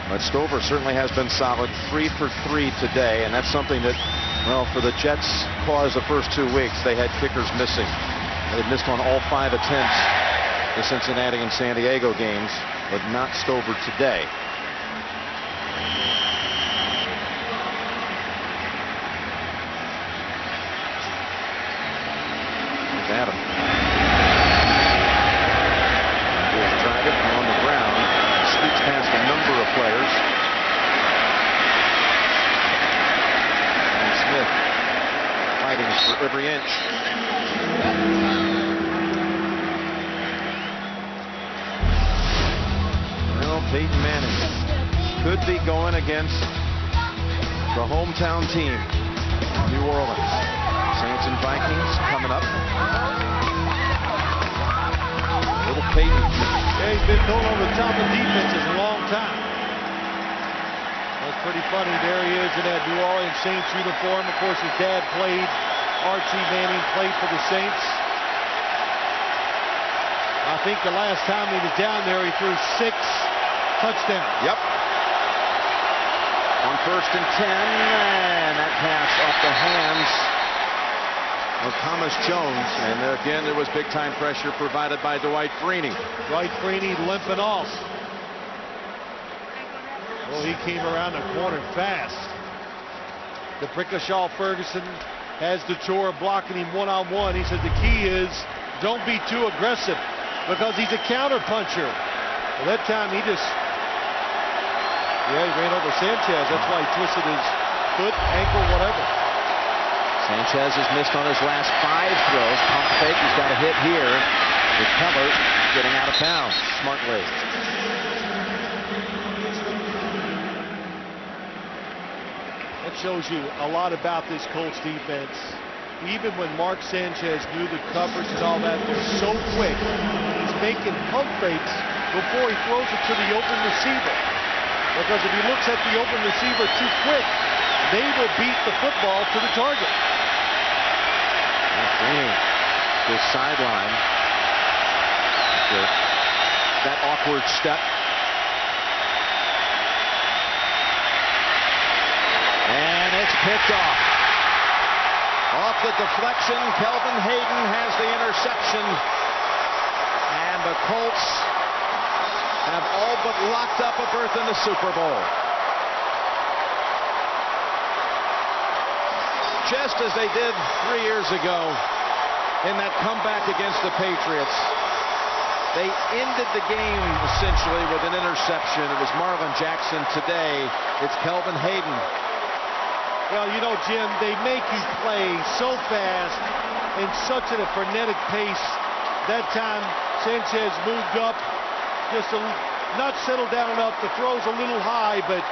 But Stover certainly has been solid. 3 for 3 today, and that's something that, well, for the Jets' cause the first 2 weeks, they had kickers missing. They had missed on all 5 attempts the Cincinnati and San Diego games, but not Stover today. Here's Adam. Here's Dragon on the ground. Sneaks past a number of players. Fighting for every inch. Well, Peyton Manning could be going against the hometown team, New Orleans. Saints and Vikings coming up. Little Peyton. Yeah, he's been going over the top of defenses a long time. That's pretty funny. There he is in that New Orleans Saints uniform. Of course, his dad played. Archie Manning played for the Saints. I think the last time he was down there, he threw 6 touchdowns. Yep. On 1st and 10, and that pass off the hands of Thomas Jones. And there again, there was big-time pressure provided by Dwight Freeney. Dwight Freeney limping off. Well, he came around the corner fast. The Brickashaw Ferguson has the chore of blocking him one-on-one. He said the key is don't be too aggressive because he's a counter puncher. Well, that time he just, he ran over Sanchez. That's why he twisted his foot, ankle, whatever. Sanchez has missed on his last 5 throws. Pump fake. He's got a hit here. With Keller getting out of bounds smartly. That shows you a lot about this Colts defense. Even when Mark Sanchez knew the coverage and all that, they're so quick. He's making pump fakes before he throws it to the open receiver. Because if he looks at the open receiver too quick, they will beat the football to the target. This sideline. That awkward step. And it's picked off. Off the deflection, Kelvin Hayden has the interception. And the Colts have all but locked up a berth in the Super Bowl. Just as they did 3 years ago in that comeback against the Patriots. They ended the game essentially with an interception. It was Marvin Jackson. Today, it's Kelvin Hayden. Well, you know, Jim, they make you play so fast in such a frenetic pace. That time, Sanchez moved up, just not settled down enough. The throw's a little high, but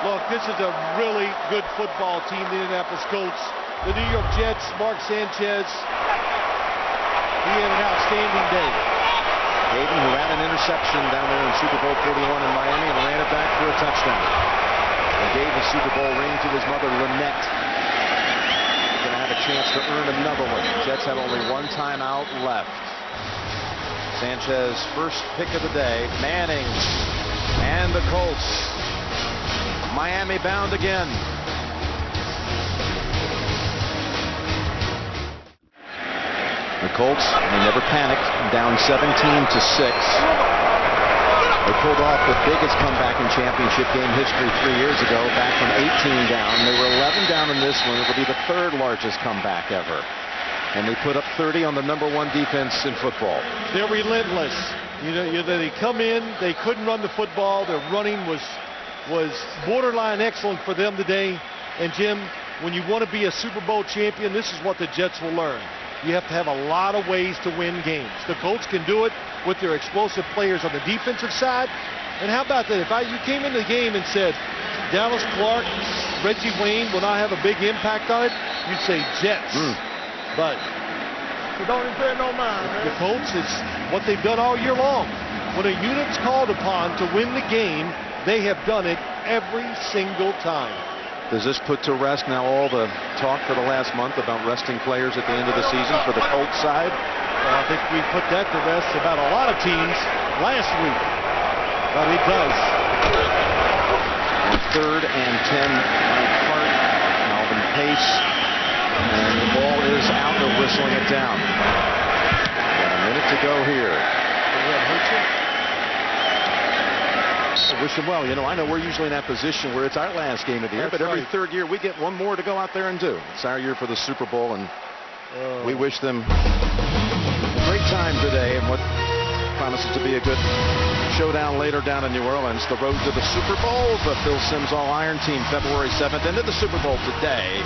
look, this is a really good football team, the Indianapolis Colts. The New York Jets, Mark Sanchez, he had an outstanding day. Hayden, who had an interception down there in Super Bowl 41 in Miami and ran it back for a touchdown. And gave the Super Bowl ring to his mother, Lynette. Going to have a chance to earn another one. The Jets have only 1 timeout left. Sanchez, first pick of the day. Manning and the Colts. Miami bound again. The Colts, they never panicked, down 17-6. They pulled off the biggest comeback in championship game history 3 years ago, back from 18 down. They were 11 down in this one. It will be the 3rd largest comeback ever. And they put up 30 on the #1 defense in football. They're relentless. You know, they come in, they couldn't run the football. Their running was borderline excellent for them today. And Jim, when you want to be a Super Bowl champion, this is what the Jets will learn. You have to have a lot of ways to win games. The Colts can do it with their explosive players on the defensive side. And how about that? If you came into the game and said, Dallas Clark, Reggie Wayne will not have a big impact on it, you'd say Jets. But don't pay no mind, man. The Colts is what they've done all year long. When a unit's called upon to win the game, they have done it every single time. Does this put to rest now all the talk for the last month about resting players at the end of the season for the Colts side? Well, I think we put that to rest about a lot of teams last week. But it does. And 3rd and 10, Mike Hart, Alvin Pace, and the ball is out. They're whistling it down. Got a minute to go here. I wish them well. You know, I know we're usually in that position where it's our last game of the year, but every 3rd year we get 1 more to go out there and do. It's our year for the Super Bowl, and we wish them a great time today and what promises to be a good showdown later down in New Orleans. The road to the Super Bowl, the Phil Simms All-Iron team, February 7th, into the Super Bowl today.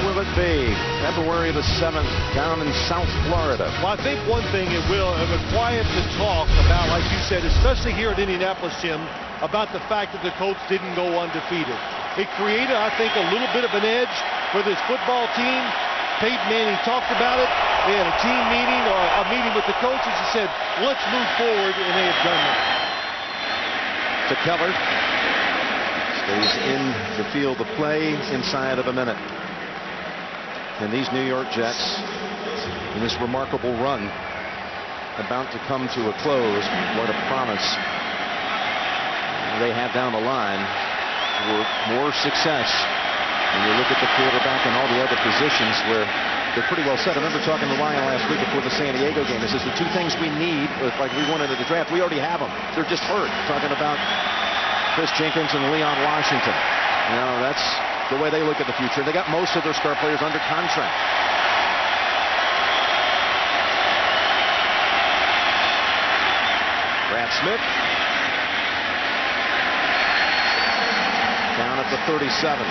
Will it be February the 7th down in South Florida? Well, I think one thing it will require to talk about, like you said, especially here at Indianapolis, Jim, about the fact that the Colts didn't go undefeated. It created, I think, a little bit of an edge for this football team. Peyton Manning talked about it. They had a team meeting or a meeting with the coaches and said, let's move forward, and they have done that. To Keller. Stays in the field of play inside of a minute. And these New York Jets, in this remarkable run, about to come to a close. What a promise they have down the line for more success. When you look at the quarterback and all the other positions where they're pretty well set. I remember talking to Ryan last week before the San Diego game. He says the 2 things we need, like we wanted at the draft, we already have them. They're just hurt. Talking about Chris Jenkins and Leon Washington. You know, that's the way they look at the future. They got most of their star players under contract. Brad Smith. the 37.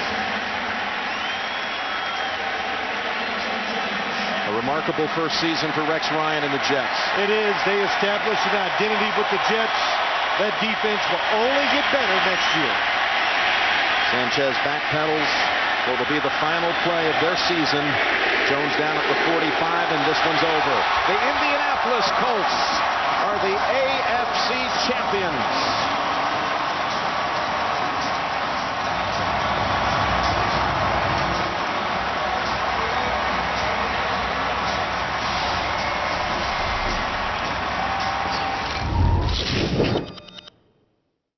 A remarkable first season for Rex Ryan and the Jets. It is. They established an identity with the Jets. That defense will only get better next year. Sanchez backpedals. Will be the final play of their season. Jones down at the 45, and this one's over. The Indianapolis Colts are the AFC champions.